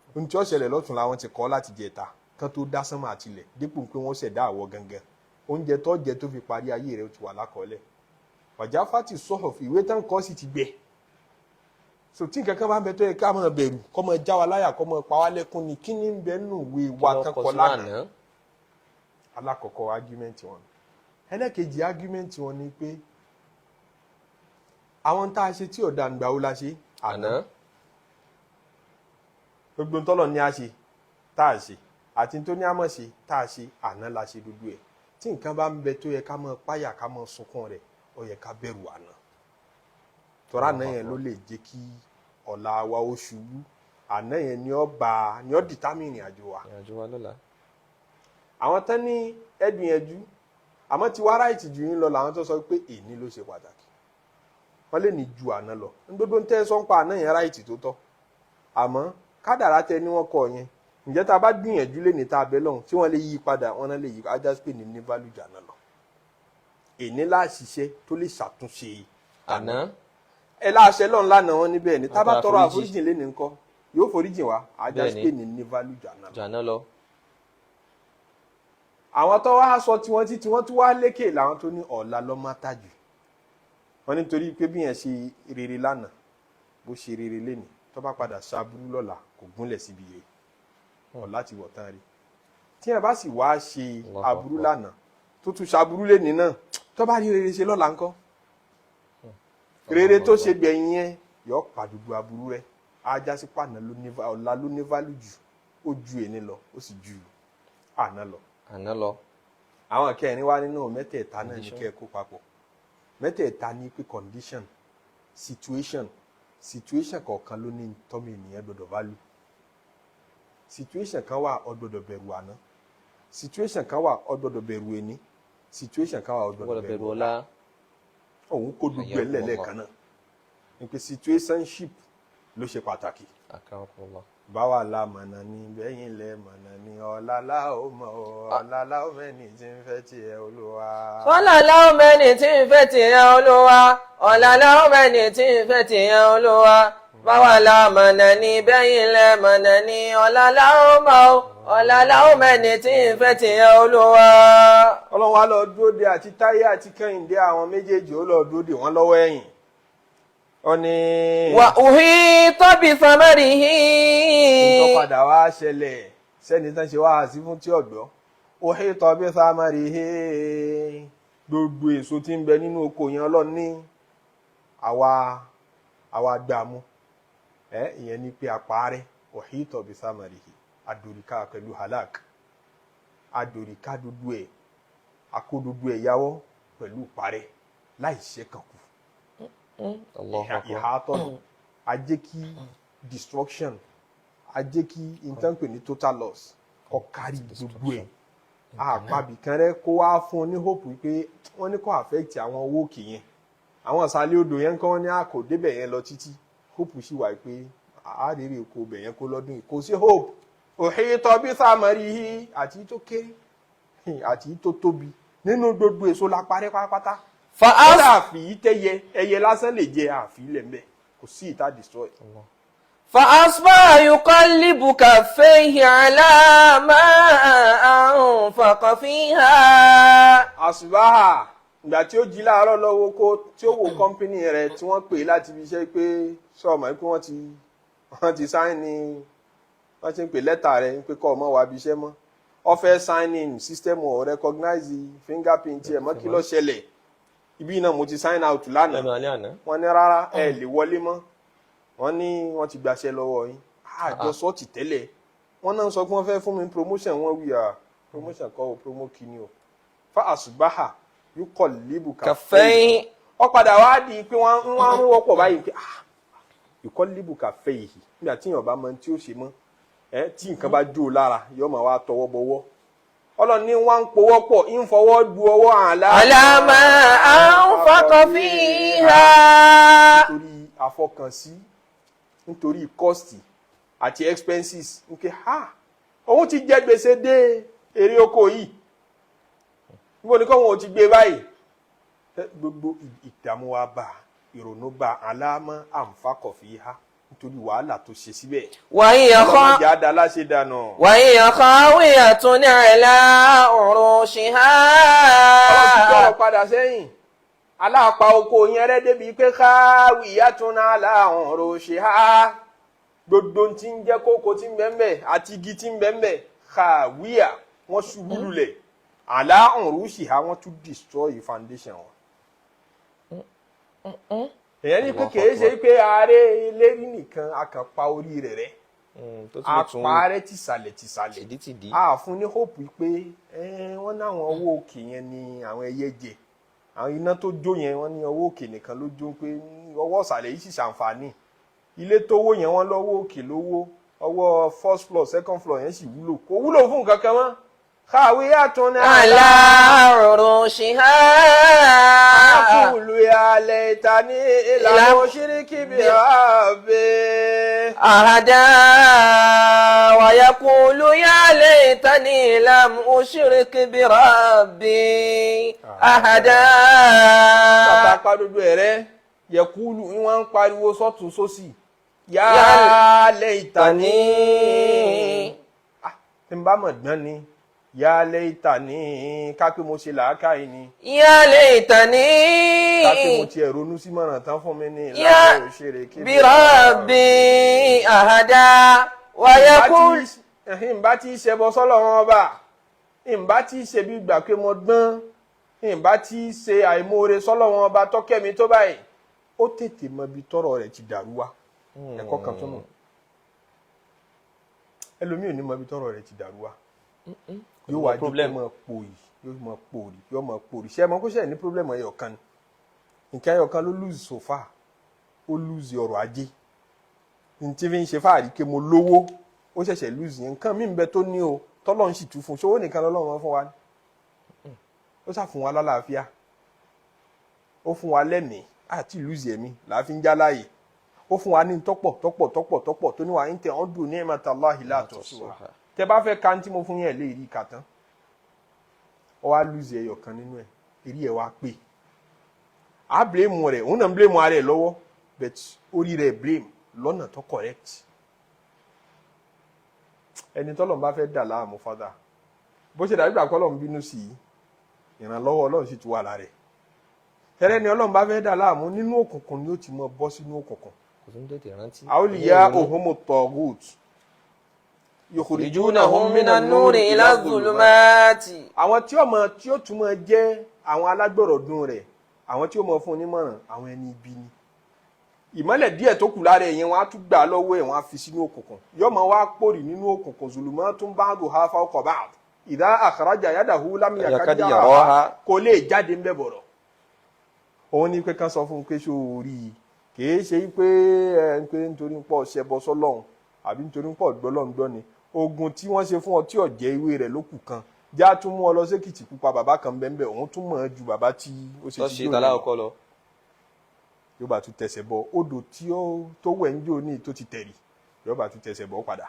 Speaker 1: ohun tí ó ṣẹlẹ̀ lọ́tùnla wọ́n ti kọ́ láti jẹta kan tó dá sánmà àtilẹ̀ dípò pé wọ́n ṣẹ̀dá àwọ̀ gangan oúnjẹ tó jẹ tó fi parí ayé rẹ̀ ó ti wà lákọọ́lẹ̀ ọ̀já fati sọ̀rọ̀ ìwé tán kọ́ sì ti gbẹ so tí nǹkan kan bá ń bẹ tó yẹ ká máa bẹ̀rù kọ́ máa já wa láyà kọ́ máa pa wá lẹ́kún ni kí ni ń bẹ nínú ìwé wa tán kọ́ lánàá alákọ̀ọ́kọ́ ágúmẹ́ǹtì wọn ẹlẹ́kejì ágúmẹ́ǹtì wọn ni pé àwọn tá a ṣe tí ọ̀dà ń gbà ó la ṣe àná gbogbo ntọ́lọ̀ ní a ṣe tá a ṣe àti tó ní a mọ̀ ṣe tá a ṣe àná la ṣe gbogbo ẹ̀ tí nǹkan bá ń bẹ tó yẹ ká máa páyà ká máa sunkún rẹ̀ ó yẹ ká bẹ̀rù àná tọ́ra àná yẹn ló lè jẹ́ kí ọ̀la wa ó ṣubú àná yẹn ni ó dìtámìnì àjò wa.
Speaker 2: lọ́la.
Speaker 1: àwọn tán ní ẹ̀dùn àmọ́ tí wàá ráìtì jù yín lọ làwọn tó sọ pé èní ló ṣe pàtàkì wọ́n lè ní ju àná lọ gbogbo ń tẹ́ sọ́n pa àná yẹn ráìtì tó tọ́ àmọ́ kádàrá tẹ ní wọ́n kọ yẹn ǹjẹ́ tá a bá gbìyànjú lé ní tá a bẹ lọ́hùn tí wọ́n lè yí padà wọ́n náà lè yí ajá pé ní value jà náà lọ èní láṣìṣẹ́ tó lè ṣàtúnṣe
Speaker 2: àná.
Speaker 1: ẹ láṣẹ lọ́n lánàá wọn níbẹ̀ ni tá bá
Speaker 2: Àgbà
Speaker 1: tọrọ
Speaker 2: àforíjì.
Speaker 1: àforíjìn lé ní nǹkan yóò foríjìn wá ajá sí
Speaker 2: Bẹ́ẹ̀ni.
Speaker 1: pé ní value jàná.
Speaker 2: jàná lọ.
Speaker 1: àwọn tó wá sọ tiwọn tí tiwọn tún wá lékè làwọn tó ní ọ̀la lọ́ má tàjù wọn nítorí pé bí yẹn ṣe rere lánàá bó ṣe rere lénìí tó bá padà ṣàbúrú lọ́la kò gúnlẹ̀ síbi rẹ̀ ọ̀la ti wọ̀ tán rí tí yẹn bá sì wá ṣe aburú lánàá tó tún ṣàbúrú lénìí náà tó bá rí rere ṣe lọ́la ńkọ́ rere tó ṣe gbẹ̀yìn yẹn yọ pàdùdù aburú rẹ̀ ajá sí pàná ọ̀la ló ní value jù ó ju èní lọ ó sì ju àná lọ.
Speaker 2: àná lọ.
Speaker 1: àwọn kẹrin wá nínú mẹ́tẹ̀ẹ̀ta náà ní kẹ́ kó papọ̀ mẹ́tẹ̀ẹ̀ta ní pé condition situation kọ̀ọ̀kan ló ní tọ́mọ ènìyàn gbọ́dọ̀ value situation kan wà ó gbọ́dọ̀ bẹ̀rù àná situation kan wà ó gbọ́dọ̀ bẹ̀rù èní situation kan wà ó gbọ́dọ̀ bẹ̀rù ọ̀la òun kó gbogbo ẹ̀ lẹ́ẹ̀kan náà ní pé situationship ló ṣe pàtàkì.
Speaker 2: Akramakumullah.
Speaker 1: báwa la mọ̀nà ní bẹ́yìn lẹ mọ̀nà ní ọ̀làlá ó mọ̀ ọ̀làlá ó mẹ́ni tí ń fẹ́ tiẹ̀ olúwa.
Speaker 2: ọ̀làlá ó mẹ́ni tí ń fẹ́ tiẹ̀ olúwa. ọ̀làlá ó mẹ́ni tí ń fẹ́ tiẹ̀ olúwa. báwa la mọ̀nà ní bẹ́yìn lẹ mọ̀nà ní ọ̀làlá ó mọ̀ ọ̀làlá ó mẹ́ni tí ń fẹ́ tiẹ̀ olúwa.
Speaker 1: ọlọ́run wa lọ dúró de àti táyé àti kẹ́hìndé àwọn méjèèjì ó lọ dúró de wọ́n lọ́wọ́ ẹ̀yìn. ó ní.
Speaker 2: wà òhì tóbi samari hì.
Speaker 1: nǹkan padà wá ṣẹlẹ̀ sẹ́ni tán ṣe wá sí fún tí ọ̀gbọ́ òhì tóbi samari hì gbogbo èso tí ń bẹ nínú oko yẹn ọlọ́run ní àwa gbàmú ìyẹn ní pé àpárẹ́ òhì tóbi samari hì adòríkà pẹ̀lú halak adòríkà dúdú ẹ̀ akódúdú ẹ̀ yáwọ́ pẹ̀lú parẹ́ láì ṣe kan kù. ìhà àtọ̀nà a jẹ́ kí destruction a jẹ́ kí intanpe ní total loss kó kárí gbogbo ẹ̀ àpàbí kan rẹ kó wá fún ní hope wípé wọ́n ní kó affect àwọn owó òkè yẹn àwọn ìsàlẹ̀ odò yẹn kọ́ wọ́n ní àkò débẹ̀ yẹn lọ títí hope sì wà pé àárèrè kò bẹ̀ yẹn kó lọ́dún yìí kò sí hope òhìtọ́ bí sàmárì yìí àti tó kéré àti tó tóbi nínú gbogbo èso la parẹ́ pátápátá. kódà àfi tẹ́yẹ ẹyẹ lásán lè jẹ àfi lẹ́m̀bẹ̀ kò sí ìta destroy.
Speaker 2: فأصبح يقلب كفيه على ما أنفق فيها.
Speaker 1: àṣùbáhà ìgbà tí ó jí láàárọ̀ lọ́wọ́ kó tí ó wo kọ́ńpínì rẹ̀ tí wọ́n pè láti fi iṣẹ́ pé sọ̀mọ́ pé wọ́n ti sáìnì wọ́n ti ń pè lẹ́tà rẹ̀ pé kọ́ ọmọ wa bí iṣẹ́ mọ́ ó fẹ́ sign in system ò recognize fingerprint ẹ̀ mọ́ kí ló ṣẹlẹ̀ ibi náà mo ti sign out lánàá wọ́n ní rárá ẹ lè wọlé mọ́ wọ́n ní wọ́n ti gbàṣẹ lọ́wọ́ yín àjọsọ ti tẹ́lẹ̀ wọ́n náà sọ pé wọ́n fẹ́ fún mi promotion wọ́n wí promotion kọ́ o promo kìíní o fa àṣùbáhà yóò kọ̀ líbù kàfẹ́ ọ padà wá di pé wọ́n ń wọ́pọ̀ báyìí pé ìkọ́ líbù kàfẹ́ yìí nígbà tí èèyàn bá mọ tí ó ṣe mọ́ tí nǹkan bá jó lára yóò máa wá tọwọ́ bọwọ́ ọlọ́run ní wọ́n ń powọ́ pọ̀ ń fọwọ́ du ọwọ́
Speaker 2: àlámà àǹfààkọ́ fi hà.
Speaker 1: nítorí àfọkànsí nítorí cost àti expenses nke òun ti jẹ gbèsè dé èrè oko yìí níbo ni kọ́wọ́n ò ti gbé báyìí gbogbo ìdààmú wa bá ìrònú bá àlámà àǹfààkọ́ fi hà nítorí wàhálà tó ṣe síbẹ̀.
Speaker 2: wàyí ẹ̀kọ́ wíyà tún ní àìlá ọ̀rọ̀ ṣì há.
Speaker 1: ọlọ́run ti tọrọ padà sẹ́yìn aláàpá oko yẹn rẹ́ débi pé káwíyà tún ní àìlá ọ̀rọ̀ ṣì há gbogbo tí ń jẹ́ kókó tí ń bẹ́ẹ̀ àti igi tí ń bẹ́ẹ̀ káwíyà wọ́n ṣubú lulẹ̀ àìlá ọ̀rọ̀ ṣì há wọ́n tún destroy foundation wọn. èyàn ní pé kìí ṣe pé ààrẹ eléri nìkan a kàn pa orí rẹ̀ rẹ́ apá rẹ̀ tìsàlẹ̀ a fún ní hope pé wọ́n náwọn owó òkè yẹn ni àwọn ẹyẹ jẹ àwọn iná tó jó yẹn wọ́n ní owó òkè nìkan ló jó pé ọwọ́ ìsàlẹ̀ yìí sì ṣàǹfààní ilé tó wó yẹn wọ́n lọ́wọ́ òkè lówó ọwọ́ first floor second floor yẹn sì wúlò kò wúlò fún nǹkan kan mọ́ khawiyatun
Speaker 2: على عروشها
Speaker 1: aqulu ya laytani lam ushrik bi rabbi
Speaker 2: أهدى ويقول يا ليتني لم أشرك بربي أهدى.
Speaker 1: Tàtàpá dodo ẹ̀rẹ́ yẹkulu ìwọ̀n ń pariwo sọ́tún sósì ya laytani. Tí n bá mọ̀ gbọ́n ni ya laytani kápẹ́ mo ṣe làákàyè ni
Speaker 2: يا ليتني
Speaker 1: kápẹ́ mo tiẹ̀ ronú sí mọ̀ràn tán fún mi ní
Speaker 2: يا
Speaker 1: ìlànà òṣèré kí
Speaker 2: بربي أهدى ويقول.
Speaker 1: ìbá tí í ṣe bọ́ sọ́lọ́run ọba ìbá tí í ṣe bí gbà pé mo gbọ́n ìbá tí í ṣe àìmoore sọ́lọ́run ọba tọ́kẹ́mi tó báyìí ó tètè mọ ibi tọ́rọ̀ rẹ̀ ti dàrú wá ẹ̀kọ́ kan tó nù ẹlòmíì ò ní mọ ibi tọ́rọ̀ rẹ̀ ti dàrú wá yóò wá jẹ́ kó mọ pòyì yóò mọ pòrì yóò mọ pòrì ṣé ẹ mọ kó ṣe ní pírọ́blẹ̀mù ẹyọ kan ni nǹkan ẹyọ kan ló lùzì sòfà ó lùzì ọrọ̀ ajé ní tí fi ń ṣe fáàrí pé mo lówó ó ṣẹ̀ṣẹ̀ lùzì yẹn nǹkan mí ń bẹ tó ní o tọ́lọ́run sì tún fún ṣòwò nìkan lọ́lọ́run fún wa ó ṣà fún wa lálàáfíà ó fún wa lẹ́mìí àti lùzì ẹ̀mí làá fi ń já láàyè ó fún wa ní tọ́pọ̀ tó ní wa ń tẹ̀ ọ́n dùn ní ni'matallahi la tuhsuha tẹ bá fẹ́ ka tí mo fún yẹn lè rí ìka tán ọ wá lùzì ẹyọ kan nínú ẹ èrí ẹ wá pé á blame rẹ òun náà ń blame ara ẹ lọ́wọ́ but orí rẹ blame lọ́nà tó correct ẹni tọ́lọ̀ bá fẹ́ dà láàmú fádà bó ṣe dàbí gbàgbọ́ Ọlọ́run bínú sí i ìrànlọ́wọ́ Ọlọ́run sì ti wà lára ẹ̀ tẹ́lẹ̀ ni Ọlọ́run bá fẹ́ dà láàmú nínú òkùnkùn ni ó ti mọ bọ́ sínú òkùnkùn àwòlíyá òhunmọ̀ tọ̀gùt
Speaker 2: yukhrijunahum minan nuri ila dhulumati.
Speaker 1: àwọn tí ó tún mọ jẹ́ àwọn alágbọ̀rọ̀dún rẹ̀ àwọn tí ó mọ fún onímọ̀ràn àwọn ẹni ibi ni ìmọ́lẹ̀ díẹ̀ tó kù lára ẹ̀yẹn wọn á tún gbà lọ́wọ́ ẹ̀ wọn á fi sínú òkùnkùn yọmọ wa pòrì nínú òkùnkùn zulumatun ba'duha fawqa ba'd idha akhraja yadahu lam yakad yaraha kò lè jáde ń bẹ̀ bọ̀rọ̀ òun ní pé kán sọ fún un pé ṣó rí kìí ṣe pé nítorí pọ̀ ṣẹbọ sọ́lọ́run àbí nítorí pọ̀ gbọ́lọ́ngbọ́ ni ogun tí wọ́n ṣe fún ọ tí ọ̀jẹ́ ìwé rẹ̀ ló kù kan já tún mú ọ lọ sékìtì pupa bàbá kan bẹ́ẹ̀ òun tún mọ̀ ẹ́ ju bàbá tí ó ṣe ti
Speaker 2: dóni lọ
Speaker 1: yóò bá tún tẹsẹ̀ bọ odò tí ó tó wẹ̀ ń jò ní tó ti tẹ̀rì yóò bá tún tẹsẹ̀ bọ padà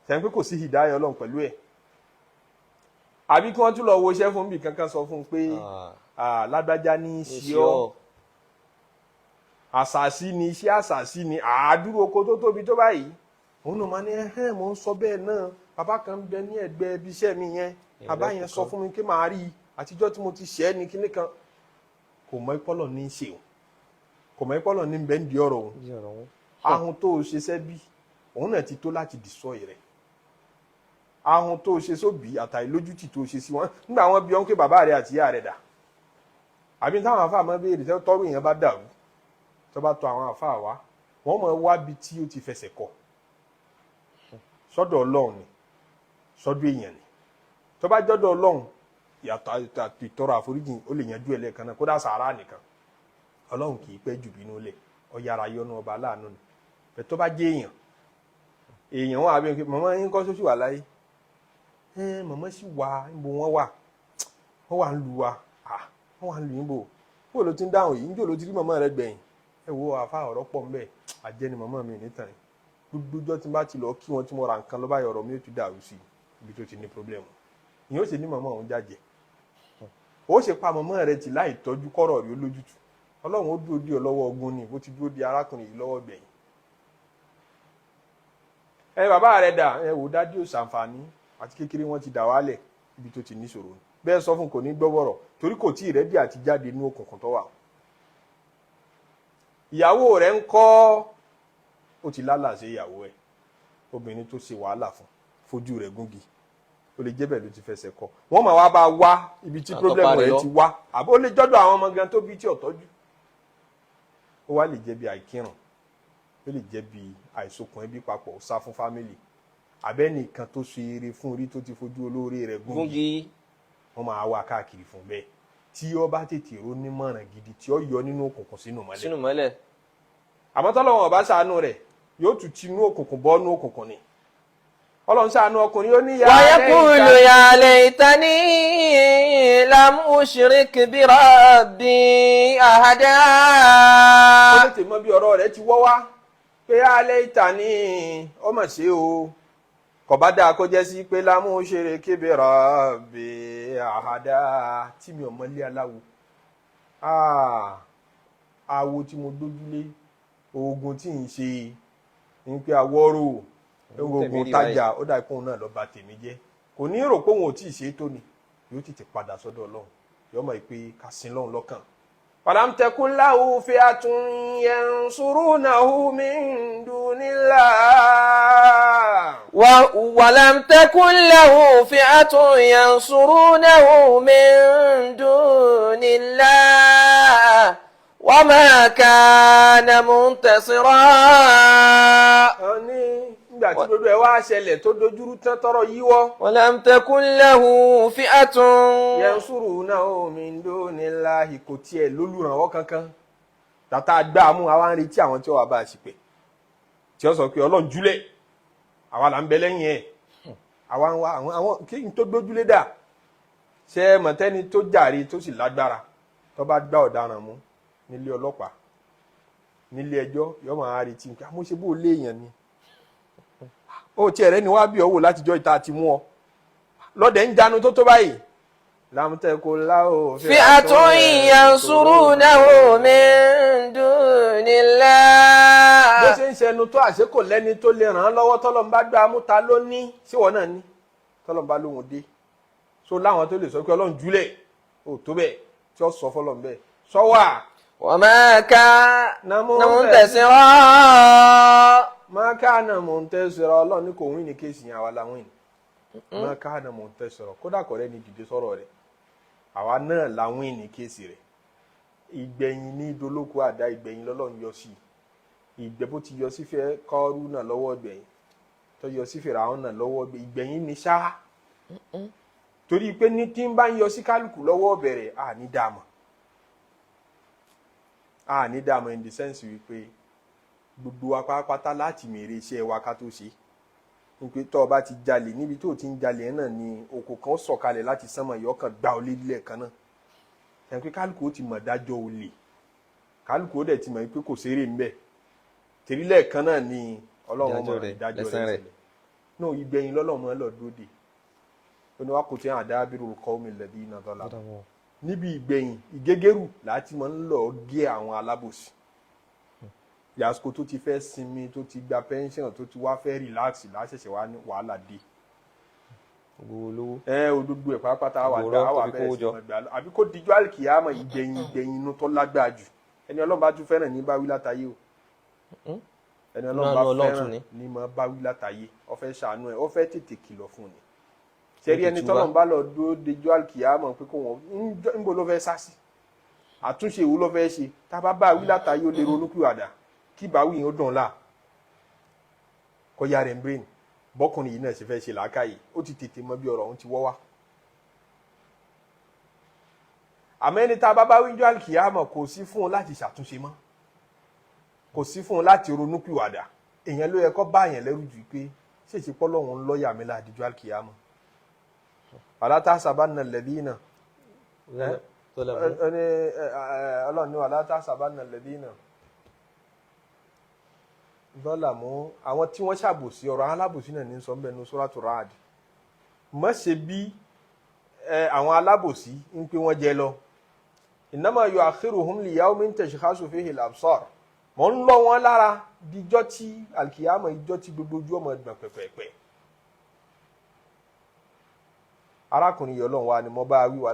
Speaker 1: sẹ́yìn pé kò sí hìdáyà Ọlọ́run pẹ̀lú ẹ̀ àbí kí wọ́n tún lọ wo iṣẹ́ fún bí kankan sọ fún un pé lágbájá ní í ṣe ọ́ àṣàṣì ni iṣẹ́ àṣàṣì ni àádúró oko tó tóbi tó báyìí òun náà máa ní mò ń sọ bẹ́ẹ̀ náà bàbá kan bẹ ní ẹ̀gbẹ́ ibi iṣẹ́ mi yẹn bàbá yẹn sọ fún mi pé màá rí i àtijọ́ tí mo ti ṣẹ́ ní kinní kan kò mọ ìpọ́lọ̀ ní í ṣe òun kò mọ ìpọ́lọ̀ ní bẹ́ẹ̀ ń di ọ̀rọ̀ òun ahun tó o ṣe sẹ́bí òun náà ti tó láti destroy rẹ̀ ahun tó o ṣe sóbì àtàrí lójútì tó o ṣe sí wọn nígbà wọn bí wọn pé bàbá rẹ àti ìyá rẹ dà àbí táwọn àfáà máa béèrè tọrọ èèyàn bá dàrú tó bá tọ̀ àwọn àfáà wá wọn máa wá bi tí ó ti fẹsẹ̀ kọ sọ́dọ̀ Ọlọ́run ni sọ́dọ̀ èèyàn ni tó bá jọ́dọ̀ Ọlọ́run yàtọ̀ ìtọrọ àforíjìn ó lè yanjú ẹ̀ lẹ́ẹ̀kan náà kódà sàárà nìkan Ọlọ́run kì í pẹ́ jù bínú lẹ̀ ọ̀yàrá yọnu ọba aláàánú ni bẹ́ẹ̀ tó bá jẹ́ èèyàn wọn àbí màmá yín kọ́ sóṣù wà láyé màmá sì wà níbo wọ́n wà ń lu wa wọ́n wà ń lu yín bò bó ló ti ń dáhùn yìí níjó ló ti rí màmá rẹ gbẹ̀yìn ẹ wo àfa ọ̀rọ̀ pọ̀ ń bẹ̀ àjẹ́ ni màmá mi nítàn yìí gbogbo ọjọ́ tí n bá ti lọ kí wọn tí mo ra nǹkan lọ́ba ọ̀rọ̀ mi ó ti dàrú sí ibi tó ti ní pírọ́blẹ́mù ìyẹn ó sì ní màmá òun jàjẹ́ ó ṣe pa màmá rẹ tì láì tọ́jú kọ́rọ̀ rí ó lójútù Ọlọ́run ó dúró di ọ lọ́wọ́ ogun ni bó ti dúró di arákùnrin yìí lọ́wọ́ gbẹ̀yìn bàbá rẹ dà wò dájú ṣàǹfààní àti kékeré wọn ti dà wálẹ̀ ibi tó ti níṣòro bẹ́ẹ̀ sọ fún kò ní gbọ́bọ̀rọ̀ torí kò tí ì rẹ́dí àti jáde inú òkùnkùn tó wà ìyàwó rẹ̀ ń kọ́ ó ti lálàsẹ̀ ìyàwó ẹ̀ obìnrin tó ṣe wàhálà fún fojú rẹ̀ gúngi ó lè jẹ́ bẹ́ẹ̀ ló ti fẹsẹ̀ kọ́ wọ́n máa wá bá wá ibi tí pírọ́blẹ́mù rẹ̀ ti wá àbó ó lè jọ́dọ̀ àwọn ọmọ gan tó bí tí ò tọ́jú ó wá lè jẹ́ bí àìkírun ó lè jẹ́ bí àìsokùn ẹbí papọ̀ sá fún fámìlì abẹ́nìkan tó ṣe eré fún orí tó ti fojú olóore rẹ̀ gúngi wọ́n máa wá káàkiri fún bẹ́ẹ̀ tí ó bá tètè ró nímọ̀ràn gidi tí ó yọ nínú òkùnkùn sínú mọ́lẹ̀ àmọ́ tọ́lọ́wọ́n bá ṣàánú rẹ̀ yóò tún ti inú òkùnkùn bọ́ inú òkùnkùn ni ọlọ́run ṣàánú ọkùnrin ó ní
Speaker 2: ويقول يا ليتني لم أشرك بربي أحدا.
Speaker 1: ó tètè mọ bí ọ̀rọ̀ rẹ̀ ti wọ́ wá pé alẹ́ ìta ní ó mà ṣe o kò bá dáa kó jẹ́ sí pé lámú ṣeré kébèrà bè àhádá tí mi ò mọ́lé aláwo awo tí mo dójúlé oògùn tí ń ṣe ní pé awọ́rò oògùn tajà ó dà pé òun náà lọ́ọ́ bà tèmi jẹ́ kò ní rò pé òun ò tí ì ṣe é tó ni yóò tètè padà sọ́dọ̀ ọlọ́run yóò mọ̀ pé ká sin lọ́run lọ́kàn. فلم تكن له فئة ينصرونه من دون الله
Speaker 2: ولم تكن له فئة ينصرونه من دون الله وما كان منتصرا.
Speaker 1: nígbà tí gbogbo ẹ̀ wá ṣẹlẹ̀ tó dojúrú tán tọrọ yíwọ́.
Speaker 2: ولم تكن له فئة
Speaker 1: yansurunahu min dunillahi kò tiẹ̀ lólùrànwọ́ kankan tàtà gbàmú àwa ń retí àwọn tí ó wà bá a ṣìpẹ̀ tí ó sọ pé ọlọ́run júlẹ̀ àwa là ń bẹ lẹ́yìn ẹ̀ àwa ń wá àwọn kí n tó gbójúlé dà ṣe mọ̀tẹ́ni tó jàre tó sì lágbára tó bá gbá ọ̀daràn mú nílé ọlọ́pàá nílé ẹjọ́ yóò máa retí nǹkan mo ṣe bó léèyàn ni ó tiẹ̀ rẹ́ ni wá bí ọwọ́ látijọ́ ìta ti mú ọ lọ́dẹ̀ ń jánu tó báyìí lámùtẹ́kù láò
Speaker 2: فئة ينصرونه من دون الله.
Speaker 1: bó ṣe ń ṣẹnu tó àṣekò lẹ́ni tó lè ràn án lọ́wọ́ tọ́lọ́n bá gbá mú ta ló ní síwọ náà ní tọ́lọ́n bá lóhun dé so láwọn tó lè sọ pé ọlọ́run júlẹ̀ ò tó bẹ́ẹ̀ tí ó sọ fọlọ́n bẹ́ẹ̀ sọ wà.
Speaker 2: وما كان منتصرا.
Speaker 1: ما كان منتصرا ọlọ́run ní kò wí ní kéèsì yẹn àwa làwọn yìí ما كان منتصرا kódà kọ̀rẹ́ ni dìde sọ̀rọ̀ rẹ̀ àwa náà làwọn yìí ní kéèsì rẹ̀ ìgbẹ̀yìn ní dolóko àdá ìgbẹ̀yìn lọ́lọ́run yọ sí ìgbẹ́ bó ti yọ sí fẹ́ kọ́ọ́rù náà lọ́wọ́ ìgbẹ̀yìn tó yọ sí fèrè àwọn náà lọ́wọ́ ìgbẹ̀yìn ní ṣáá torí pé ní tí ń bá ń yọ sí kálukú lọ́wọ́ bẹ̀rẹ̀ àní dààmú in the sense wípé gbogbo wa pátápátá láti mèrè iṣẹ́ wa ká tó ṣe wípé tó o bá ti jalè níbi tó o ti ń jalè náà ni oko kan sọ̀kalẹ̀ láti sánmọ̀ ìyọ́kàn gbá ọ lílẹ̀ kan náà ẹ̀ pé kálukú ó ti mọ̀ dájọ́ olè kálukú ó dẹ̀ ti mọ̀ pé kò ṣeré ńbẹ̀ tèrí lẹ́ẹ̀kan náà ni ọlọ́run mọ̀ ìdájọ́ rẹ̀ sílẹ̀ náà ìgbẹ̀yìn lọ́lọ́run mọ́ lọ dóde oníwàkùtì àdábìrò qawmi alladhina zalamu níbi ìgbẹ̀yìn ìgégérù láti mọ̀ ń lọ gé àwọn alábòsí yàsíkò tó ti fẹ́ sinmi tó ti gba pension tó ti wá fẹ́ relax láṣẹ̀ṣẹ̀ wá ní wàhálà dé odúgbò ẹ̀ pátápátá wà dá wà bẹ̀rẹ̀ sí ọgbà lọ àbí kó dijú àlìkìyàmọ̀ ìgbẹ̀yìn inú tó lágbára jù ẹni ọlọ́run bá tún fẹ́ràn ní báwí látàyé o ẹni ọlọ́run bá fẹ́ràn ní mọ́ báwí látàyé ó fẹ́ ṣàánú ẹ̀ ó fẹ́ tètè kìlọ̀ fún ni ṣẹ́rí ẹni tọ́lọ́run bá lọ dúró dijú àlìkìyàmọ̀ pé kó wọn níbo ló fẹ́ sá sí àtúnṣe ìwú ló fẹ́ ṣe tá a bá báwí látàyé ó lè ronúpìwàdà kí báwí yẹn ó dùn láà kọ́ ya rẹ̀ ń brain bọ́kùnrin yìí náà ṣe fẹ́ ṣe làákàyè ó ti tètè mọ bí ọ̀rọ̀ ọ̀hún ti wọ́ wá. àmọ́ ẹni tá a bá bá wíjọ́ àlùkìyàmọ̀ kò sí fún un láti ṣàtúnṣe mọ́ kò sí fún un láti ronúpìwàdà èèyàn ló yẹ kó bá èèyàn lẹ́rù jù pé ṣèṣe pọ́lọ́hún ń lọ́ọ̀yà mi láàdíjọ́ àlùkìyàmọ̀. wala tahsabanna alladhina ọlọ́run ní wala tahsabanna alladhina dọ́làmú àwọn tí wọ́n ṣàbòsí ọ̀rọ̀ alábòsí náà ní sọ́nbẹ̀ ní Suratu Ra'd má ṣe bí àwọn alábòsí ń pé wọ́n jẹ lọ innama yu'akhiruhum li yawmin tashkhasu fihi al-absar mọ̀ ń lọ wọn lára díjọ́ tí alkiyama ìjọ́ tí gbogbo ojú ọmọ ẹgbọ̀n pẹ̀pẹ̀pẹ̀ arákùnrin yìí ọlọ́run wa ni mo bá wí wa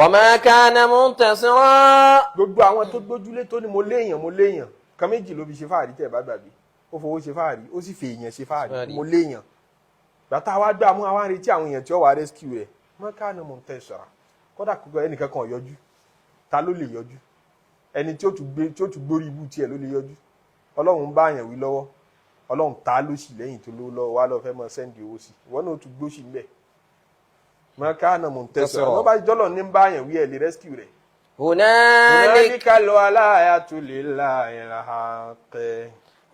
Speaker 1: ma kana
Speaker 2: muntasira.
Speaker 1: gbogbo àwọn tó gbójúlé tó ní mo léèyàn kan méjì ló fi ṣe fáàrí tẹ̀ bá gbàgbé ó fowó ṣe fáàrí ó sì fi èèyàn ṣe fáàrí mo léèyàn gbàtà wá gbà mú àwọn retí àwọn èèyàn tí ó wà rescue rẹ̀ ma kana muntasira kódà kókó ẹnìkan kan yọjú ta ló lè yọjú ẹni tí ó tún gbórí ibú tiẹ̀ ló lè yọjú ọlọ́run bá àyàn wí lọ́wọ́ ọlọ́run ta ló sì lẹ́yìn tó lówó lọ́wọ́ wá lọ fẹ́ mọ sẹ́ndì owó sí ìwọ náà ó tún gbóṣì ń bẹ̀ ma kana muntasira ló bá jọ́lọ̀ ní bá àyàn wí ẹ̀ lè rescue rẹ̀
Speaker 2: هنالك
Speaker 1: الولاية لله الحق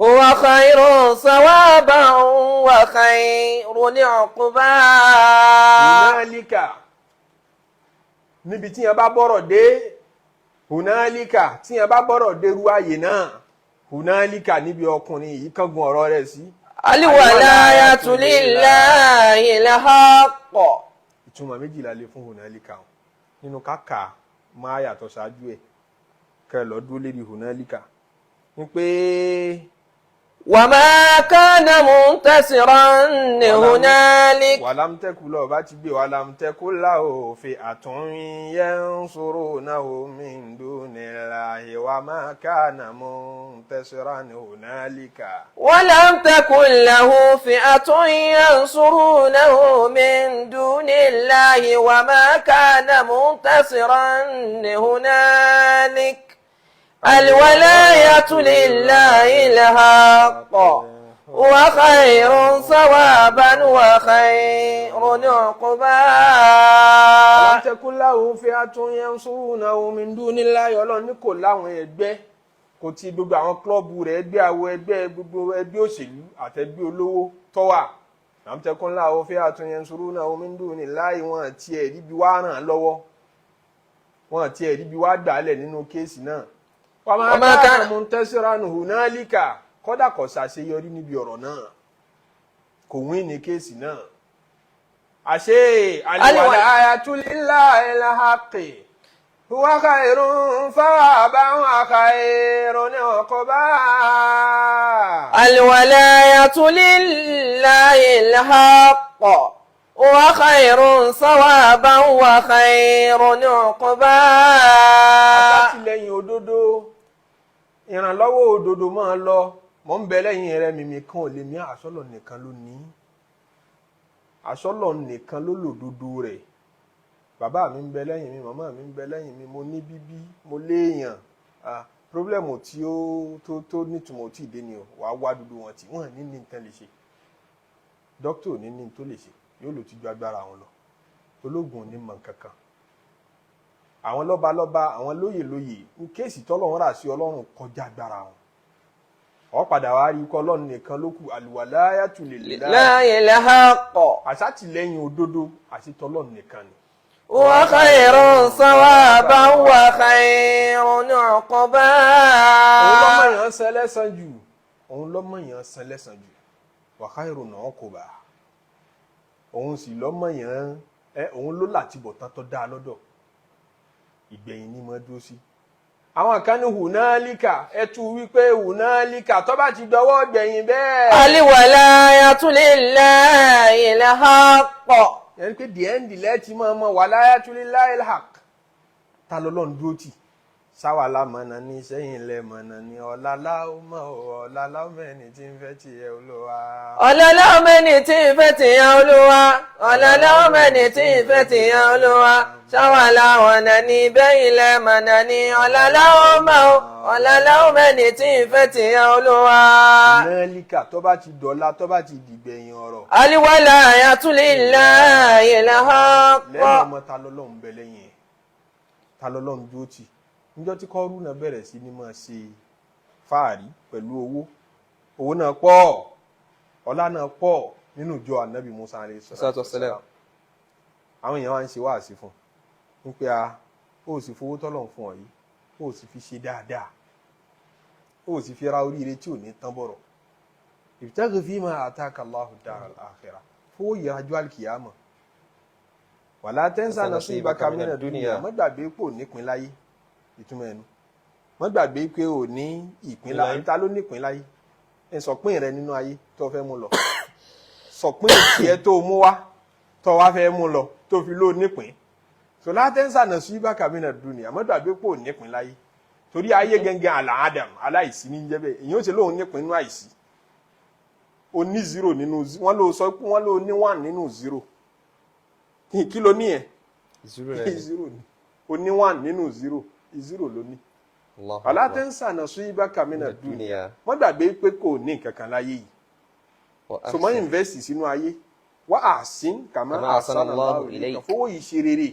Speaker 2: هو خير ثوابا وخير عقبا.
Speaker 1: hunalika níbi tí yẹn bá bọ́rọ̀ dé hunalika tí yẹn bá bọ́rọ̀ dé ru ààyè náà hunalika níbi ọkùnrin yìí kángun ọ̀rọ̀ rẹ̀ sí.
Speaker 2: Al-walayatu lillahi al-haqq.
Speaker 1: ìtumọ̀ méjìlá lè fún hunalika nínú káka máa yàtọ̀ ṣáájú ẹ̀ kẹ́ lọ dúró lérí hunalika ní pé
Speaker 2: وما كان منتصرا هنالك.
Speaker 1: wàlámtẹ́kù lọ bá ti gbé wàlámtẹ́kù láò fi yansurunahu min dunillahi wa ma kana muntasiran hunalika.
Speaker 2: ولم تكن له فئة ينصرونه من دون الله وما كان منتصرا هنالك. الولاية لله الحق وخير ثوابا وخير عقبا.
Speaker 1: wàlámtẹ́kù láò fi yansurunahu min dunillahi Ọlọ́run ní kò láwọn ẹgbẹ́ kò ti gbogbo àwọn klọ́ọ̀bù rẹ̀ ẹgbẹ́ àwọ̀ ẹgbẹ́ gbogbo ẹgbẹ́ òṣèlú àtẹgbẹ́ olówó tọ́wà wàlámtẹ́kù láò fi yansurunahu min dunillahi wọn àti ẹ̀rí bí wá ràn án lọ́wọ́ wọn àti ẹ̀rí bí wá gbàálẹ̀ nínú kéèsì náà. wàmà kana muntasiran hunalika kódà kò ṣàṣeyọrí níbi ọ̀rọ̀ náà kò wín ní kéèsì náà. àṣé al-walayatu lillahil haqqi huwa khayrun thawaban wa khayrun uqba.
Speaker 2: al-walayatu lillahil haqq wa khayrun thawaban wa khayrun uqba.
Speaker 1: àtìlẹ́yìn òdodo ìrànlọ́wọ́ òdodo máa lọ mọ̀ ń bẹ lẹ́yìn rẹ mímí kan ò lè mí àsọ́lọ̀ nìkan ló ní àsọ́lọ̀ nìkan ló lòdodo rẹ̀. bàbá mi ń bẹ lẹ́yìn mi màmá mi ń bẹ lẹ́yìn mi mo ní bíbí mo léèyàn pírọ́blẹ̀mù tí ó tó nítumọ̀ tí ì dé ni wàá wá dúdú wọn tí wọ́n ní nǹkan lè ṣe dókítà ò ní tó lè ṣe yóò lò tí ju agbára wọn lọ ológun ò ní mọ̀ kankan àwọn lọ́balọ́ba àwọn lóyè ní kéèsì tọ́lọ́run rà sí Ọlọ́run kọjá agbára wọn ọ padà wá rí ikọ́ Ọlọ́run nìkan ló kù al-walayatu
Speaker 2: lillahi al-haqq.
Speaker 1: àṣàtìlẹ́yìn òdodo àti tọ́lọ́run nìkan ni.
Speaker 2: wa khayrun thawaban wa khayrun uqba.
Speaker 1: òun lọ́mọ yàn san lẹ́san jù wa khayrun uqba òun sì lọ́mọ yàn òun ló làtìbọ̀ tán tó dáa lọ́dọ̀ ìgbẹ̀yìn ni mo dúró sí. àwọn kan ní hunalika ẹtù wípé hunalika tó bá ti dọwọ́ gbẹ̀yìn bẹ́ẹ̀.
Speaker 2: al-walayatu lillahil haqq.
Speaker 1: yẹn pé the end lẹ́ẹ̀tì máa mọ walayatu lillahil haqq ta lọ́lọ́run dúró tì sáwàlá mọ̀nà ní sẹ́yìn lẹ́ mọ̀nà ní ọ̀làlá mẹ́ni tí ń fẹ́ tiẹ̀ Olúwa.
Speaker 2: ọ̀làlá mẹ́ni tí ń fẹ́ tiẹ̀ Olúwa. ọ̀làlá mẹ́ni tí ń fẹ́ tiẹ̀ Olúwa. sáwàlá mọ̀nà ní bẹ́yìn lẹ́ mọ̀nà ní ọ̀làlá mẹ́ni tí ń fẹ́ tiẹ̀ Olúwa.
Speaker 1: hunalika tó bá ti dọ̀la tó bá ti dìgbẹ̀yìn ọ̀rọ̀.
Speaker 2: al-walayatu lillahil haqq.
Speaker 1: lẹ́nu ọmọ ta lọ́lọ́run bẹ lẹ́yìn ẹ̀ ta lọ́lọ́run dúró tì níjọ́ tí Kọ́rúnà bẹ̀rẹ̀ sí ní máa ṣe fáàrí pẹ̀lú owó náà pọ̀ ọlá náà pọ̀ nínú ìjọ ànábì Musa alayhi salatu wassalam. àwọn èèyàn wá ń ṣe wáàsí fún un pé ó sì fowó tọ́lọ̀ fún ọ yìí ó sì fi ṣe dáadáa ó sì fi ra oríire tí ò ní tán bọ̀rọ̀ ibtaghi fima ataka Allahu daral akhirah fowó ìyàjú alkiyama wala tansa nasibaka mina dunya má gbàgbé pò nípìn láyé ìtumọ̀ ẹnu má gbàgbé pé ò ní ìpín láyé ta ló nípìn láyé ẹ sọpín rẹ nínú ayé tó fẹ́ mú lọ sọpín tiẹ̀ tó mú wá tó wá fẹ́ mú lọ tó fi ló nípìn so la tansa nasibaka mina dunya má gbàgbé pò nípìn láyé torí ayé gẹ́gẹ́ àlàádàm aláìsí ní jẹ́ bẹ́ẹ̀ èyí ó ṣe lóun nípìn nínú àìsí ó ní 0 nínú wọ́n ló sọ pé wọ́n ló ní 1 nínú 0 kí ló ní ẹ̀ 0 ni ó ní 1 nínú 0 ló ní alátẹ́nsà náà sún ibà kàmínà dúnìyà wọ́n gbàgbé pé kò ní nǹkan kan láyé yìí so mọ́ invest sínú ayé wá àsín kàmá ahsanallahu ilayka fowó yìí ṣe rere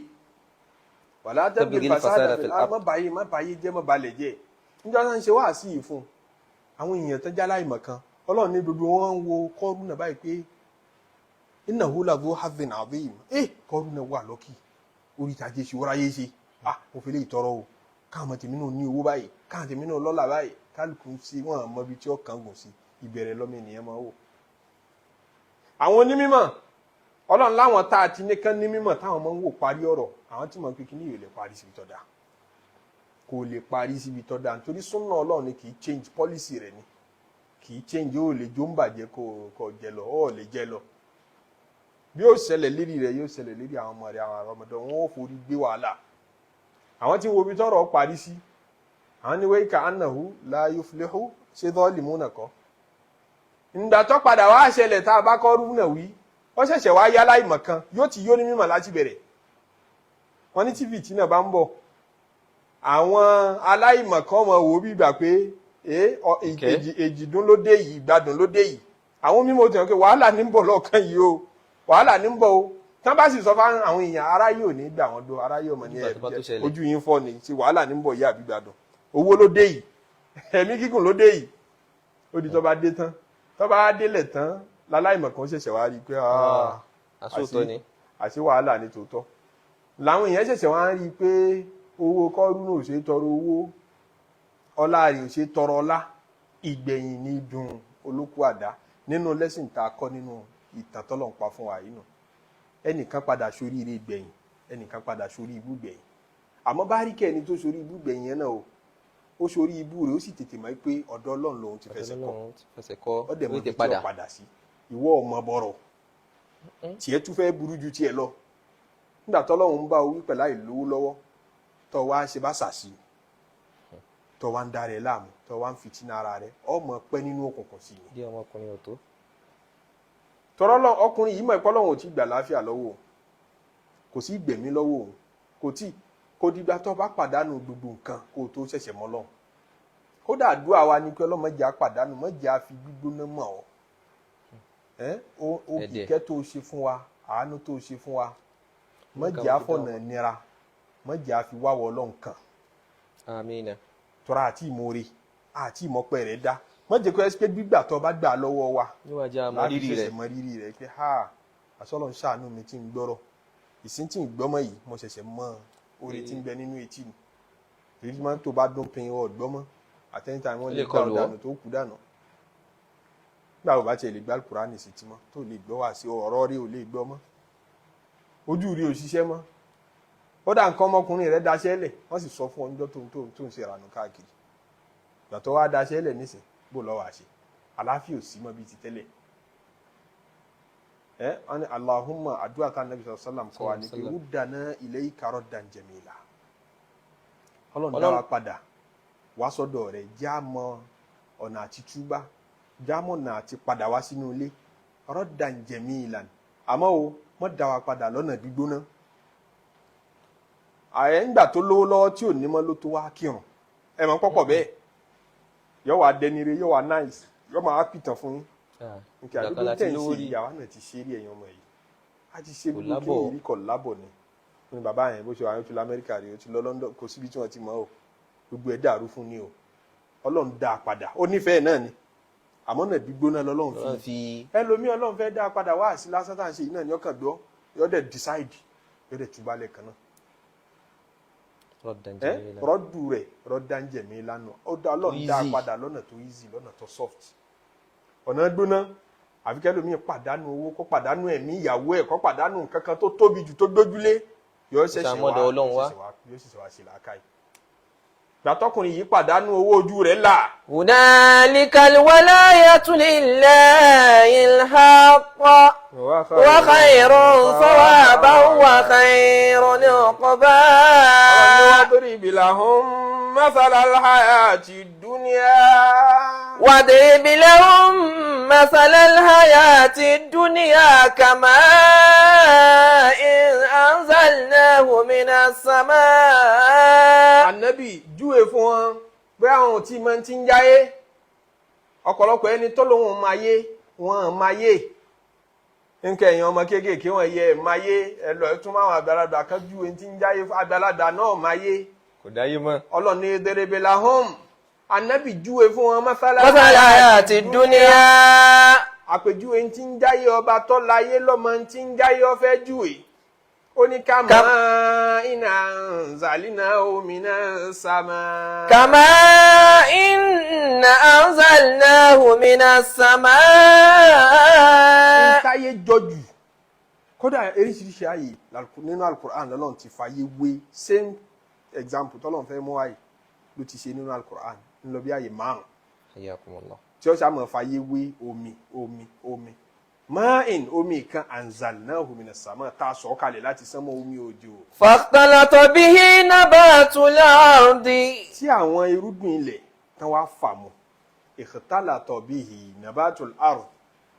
Speaker 1: wàlá tabghil fasada fil ard má báyé jẹ́ má balẹ̀ jẹ́ níjọ́ náà ń ṣe wá sí yìí fún àwọn èèyàn tó jálá ìmọ̀ kan ọlọ́run ní gbogbo wọn ń wo Kọ́rúnà báyìí pé innahu ladhu hadhin adhim Kọ́rúnà wà lọ́kì orí ìtàjẹ́ ṣe wọ́n ráyé ṣe mo fi lè tọrọ o káwọn tèmi náà ní owó báyìí káwọn tèmi náà lọ́lá báyìí kálukú sí wọn mọ ibi tí ó kàn gùn sí ìbẹ̀rẹ̀ lọ́mọ ènìyàn máa wò. àwọn onímọ̀ ọlọ́run láwọn tá a ti nìkan ní mímọ̀ táwọn máa ń wò parí ọ̀rọ̀ àwọn tí mo ń pè kí ní ìrẹ̀lẹ̀ parí síbi tọ́da kò lè parí síbi tọ́da nítorí súnà ọlọ́run ni kì í change policy rẹ̀ ni kì í change ó lè jó ń bàjẹ́ kò jẹ lọ ó lè jẹ lọ bí ó ṣẹlẹ̀ lérí rẹ̀ yóò ṣẹlẹ̀ lérí àwọn ọmọ rẹ̀ àwọn ọmọdé wọn ó forí gbé wàhálà àwọn tí wo ibi tọ́rọ̀ parí sí àwọn ní wẹ́ẹ́kà annahu la yuflihu ṣe zalimuna kọ́ ìgbà tó padà wá ṣẹlẹ̀ tá a bá Kọ́rúnà wí ó ṣẹ̀ṣẹ̀ wá yá láìmọ̀ kan yóò ti yó ní mímọ̀ láti bẹ̀rẹ̀ wọ́n ní tífì tí náà bá ń bọ̀ àwọn aláìmọ̀ kan mọ̀ wò bí ìgbà pé èjìdún ló dé yìí ìgbádùn ló dé yìí àwọn mímọ̀ tí wọ́n pé wàhálà ní ń bọ̀ lọ́ọ̀kan yìí o wàhálà ní ń bọ̀ o tán bá sì sọ fún àwọn èèyàn aráyé ò ní gbà wọ́n do aráyé ọmọ ní ẹ̀ẹ́dẹ́ ojú yín fọ́ ni ti wàhálà ní ń bọ̀ yìí àbí ìgbádùn owó ló dé yìí ẹ̀mí gígùn ló dé yìí ó di tó bá dé tán tó bá délẹ̀ tán láláìmọ̀ kan ṣẹ̀ṣẹ̀ wá rí i pé àṣé wàhálà ní tòótọ́ làwọn èèyàn ṣẹ̀ṣẹ̀ wá rí i pé owó Kọ́rúnà ò ṣe é tọrọ owó ọlá rẹ̀ ò ṣe é tọrọ ọlá ìgbẹ̀yìn ní dùn olókù àdá nínú lẹ́sìn tá a kọ́ nínú ìtàn tọ́lọ̀ ń pa fún wa yìí nù ẹnìkan padà sórí ire gbẹ̀yìn ẹnìkan padà sórí ibú gbẹ̀yìn àmọ́ bá rí kẹ́ni tó sórí ibú gbẹ̀yìn yẹn náà ó sórí ibú rẹ̀ ó sì tètè mọ̀ pé ọ̀dọ̀ Ọlọ́run lòun ti fẹsẹ̀ kọ́ ọ̀dẹ̀ mọ̀ tí ó padà sí ìwọ ọmọ bọ̀rọ̀ tiẹ̀ tún fẹ́ burú ju tiẹ̀ lọ nígbà tọ́lọ́run bá orí pẹ̀lá ìlówó lọ́wọ́ tọ́ wá ṣe bá ṣàṣì tọ́ wá ń dá rẹ̀ láàmú tọ́ wá ń fìtínà ara rẹ̀ ọmọ pẹ́ nínú òkùnkùn sí i.
Speaker 2: bí ọmọkùnrin ò tó.
Speaker 1: tọ́rọ́ ọkùnrin yìí mọ̀ ẹ̀kọ́ lọ́wọ́ ò tí gbà láfíà lọ́wọ́ kò sí gbẹ̀mí lọ́wọ́ òun kò dìgbà tó bá pàdánù gbogbo nǹkan kó o tó ṣẹ̀ṣẹ̀ mọ́ lọ́hùn kódà àdúrà wa ni pé ọlọ́mọdé á pàdánù mọ́jẹ́ á fi gbígbóná mọ́ ọ ìkẹ́ tó ṣe fún wa àánú tó ṣe fún wa mọ́jẹ́ á fọ̀nà nira mọ́jẹ́ á fi wáwọ̀ ọlọ́run kan
Speaker 2: àmín
Speaker 1: tọ́ra àti ìmoore àti ìmọ̀pẹ́ rẹ̀ dá mọ́jẹ́ kó ẹ pé gbígbà tó bá gbà lọ́wọ́ wa láti ṣẹ̀ṣẹ̀ mọ rírì rẹ̀ pé àsọ̀lọ́ ń ṣàánú mi tí ń gbọ́rọ̀ ìsín tí ń gbọ́mọ yìí mo ṣẹ̀ṣẹ̀ mọ oore tí ń bẹ nínú etí mi èyí tí máa ń tó bá dún pin ọ̀gbọ́mọ àtẹ́yìntà wọn lè gbà ọ̀dànù tó kú dànù nígbà wo bá tiẹ̀ lè gbá Kùránì sí ti mọ́ tó lè gbọ́ wá sí ọ̀rọ̀ rí ò lè gbọ́ mọ́ ojú rí ò ṣiṣẹ́ mọ́ ó dà nǹkan ọmọkùnrin rẹ̀ daṣẹ́ lẹ̀ wọ́n sì sọ fún ọ níjọ́ tó ń ṣe ìrànú káàkiri ìgbà tó wá daṣẹ́ lẹ̀ nísìn bó lọ́wọ́ àṣẹ àláfíà ò sí mọ́ bíi ti tẹ́lẹ̀ wọ́n ní Allahumma àdúrà tá nàbì sallam kọ́ wa ní pé ruddana ilayka raddan jamila ọlọ́run dá wa padà wá sọ́dọ̀ rẹ̀ já mọ ọ̀nà àti túbá já mọ̀ ọ̀nà àti padà wá sínú ilé raddan jamilan àmọ́ o mọ́ dá wa padà lọ́nà gbígbóná ńgbà tó lówó lọ́wọ́ tí ò ní mọ́ ló tó wá kírun ẹ mọ̀ pọ̀pọ̀ bẹ́ẹ̀ yóò wá dẹnire yóò wá nice yóò máa pìtàn fún yín nkẹ́ àdúgbò tẹ̀ ń ṣe ìyàwó náà ti ṣe rí ẹ̀yàn ọmọ yìí a ti ṣe gbogbo kí èyí kọ̀ lábọ̀ ni ní bàbá yẹn bó ṣe wà ní oṣù Amẹ́ríkà rèé ó ti lọ London kò síbi tí wọ́n ti mọ̀ ọ́ gbogbo ẹ̀ dàrú fún ni o Ọlọ́run dá a padà ó nífẹ̀ẹ́ náà ni àmọ́ náà gbígbóná lọ́lọ́run fi ẹlòmíì Ọlọ́run fẹ́ dá a padà wá sí lásán tá à ń ṣe yìí náà ni ọkàn gbọ́ yóò dẹ̀ decide yóò dẹ̀ túbọ̀ alẹ́ kan náà rọ́dù rẹ̀ rọ́dàn jẹ̀mí lánàá Ọlọ́run dá a padà lọ́nà tó easy lọ́nà tó soft ọ̀nà gbóná àfi kẹ́lòmíì pàdánù owó kó pàdánù ẹ̀mí ìyàwó ẹ̀ kó pàdánù nǹkan kan tó tóbi jù tó gbójúlé yóò ṣẹ̀ṣẹ̀ wá sí làákàyè gbàtọ́kùnrin yìí pàdánù owó ojú rẹ̀ là.
Speaker 2: hunalikal walayatu lillahil haqq wa khayrun thawaban wa khayrun uqba.
Speaker 1: wadrib lahum mathalal hayati dunya.
Speaker 2: واضرب لهم مثل الحياة الدنيا كماء أنزلناه من السماء.
Speaker 1: Ànábì júwe fún wọn pé àwọn tí máa ti ń jáyé ọ̀pọ̀lọpọ̀ ẹni tó lóun máa yé wọn máa yé nǹkan èèyàn ọmọ kéékèèké wọn yẹ máa yé ẹ lọ tún máa wọn àgbàlagbà kan júwe tí ń jáyé àgbàlagbà náà máa yé
Speaker 2: kò dáyé mọ́.
Speaker 1: Ọlọ́run ní ضرب لهم Ànábì júwe fún wọn
Speaker 2: masala hayati dunya.
Speaker 1: Àpèjúwe tí ń jáyé ọba tó láyé lọ́mọ tí ń jáyé ó fẹ́ júwe. Ó ní kama iná anzalina minas sama.
Speaker 2: Kama inna anzalnahu minas sama.
Speaker 1: Ntáyé jọjù. Kódà eríṣiríṣi ààyè nínú Al-Qur'an lọ́lọ́run ti fàyè wé same example tọ́lọ́run fẹ́ mú ààyè ló ti ṣe nínú Al-Qur'an ńlọ bí ààyè 5.
Speaker 2: Hayyakumullah.
Speaker 1: Tí ó ṣàmọ̀ fàyè wé omi. Ma'in omi kan anzalnahu minas sama tá a sọ kalẹ̀ láti sánmọ̀ omi òjò.
Speaker 2: Fakhtalata bihi nabatul ardi.
Speaker 1: Tí àwọn irúgbìn ilẹ̀ tán wá fà mọ́ ikhtalata bihi nabatul ard.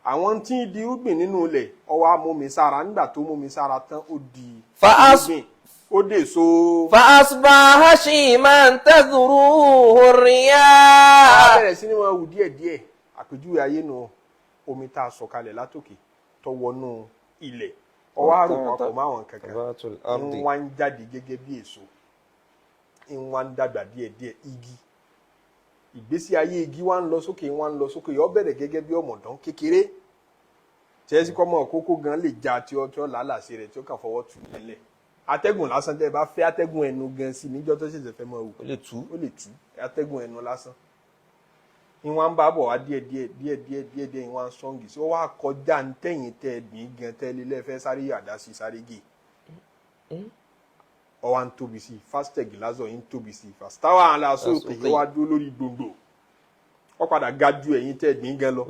Speaker 1: Àwọn tí di irúgbìn nínú ilẹ̀ ó wá mú mi sára nígbà tó mú mi sára tán ó di irúgbìn ó dè so.
Speaker 2: Fa asbaha hashiman tadhruhu riyah.
Speaker 1: Bẹ̀rẹ̀ sí ni wọ́n wù díẹ̀díẹ̀ àpèjúwe ayé nù omi tá a sọ̀kalẹ̀ látòkè tó wọnú ilẹ̀ ó wá rò papọ̀ máwọn kankan ń wá ń jáde gẹ́gẹ́ bí èso ń wá ń dàgbà díẹ̀díẹ̀ igi ìgbésí ayé igi wá ń lọ sókè yó bẹ̀rẹ̀ gẹ́gẹ́ bí ọmọdán kékeré tẹ́sí kọ́mọ kókó gan lè já tí ó lálàsí rẹ̀ tí ó kàn fọwọ́ tù nílẹ̀ atẹ́gùn lásán tẹ́ bá fẹ́ atẹ́gùn ẹnu gan sí níjọ́ tó ṣẹ̀ṣẹ̀ fẹ́ mọ́ wò ó lè tú atẹ́gùn ẹnu lásán ìwọ̀n ń bá bọ̀ wá díẹ̀ ìwọ̀n sọ́ǹgì tí ó wá kọjá ń tẹ̀yìn tẹ́ ẹ̀gbìn gan tẹ́lẹ̀ lẹ́fẹ́ sáré yàdá sí sáré gé ọwá ń tóbi sí fasteg lázọ̀ yìí ń tóbi sí fastawa aláṣọ òkè yìí wá dúró lórí gbòǹgbò ó padà ga ju ẹ̀yìn tẹ́ ẹ̀gbìn gan lọ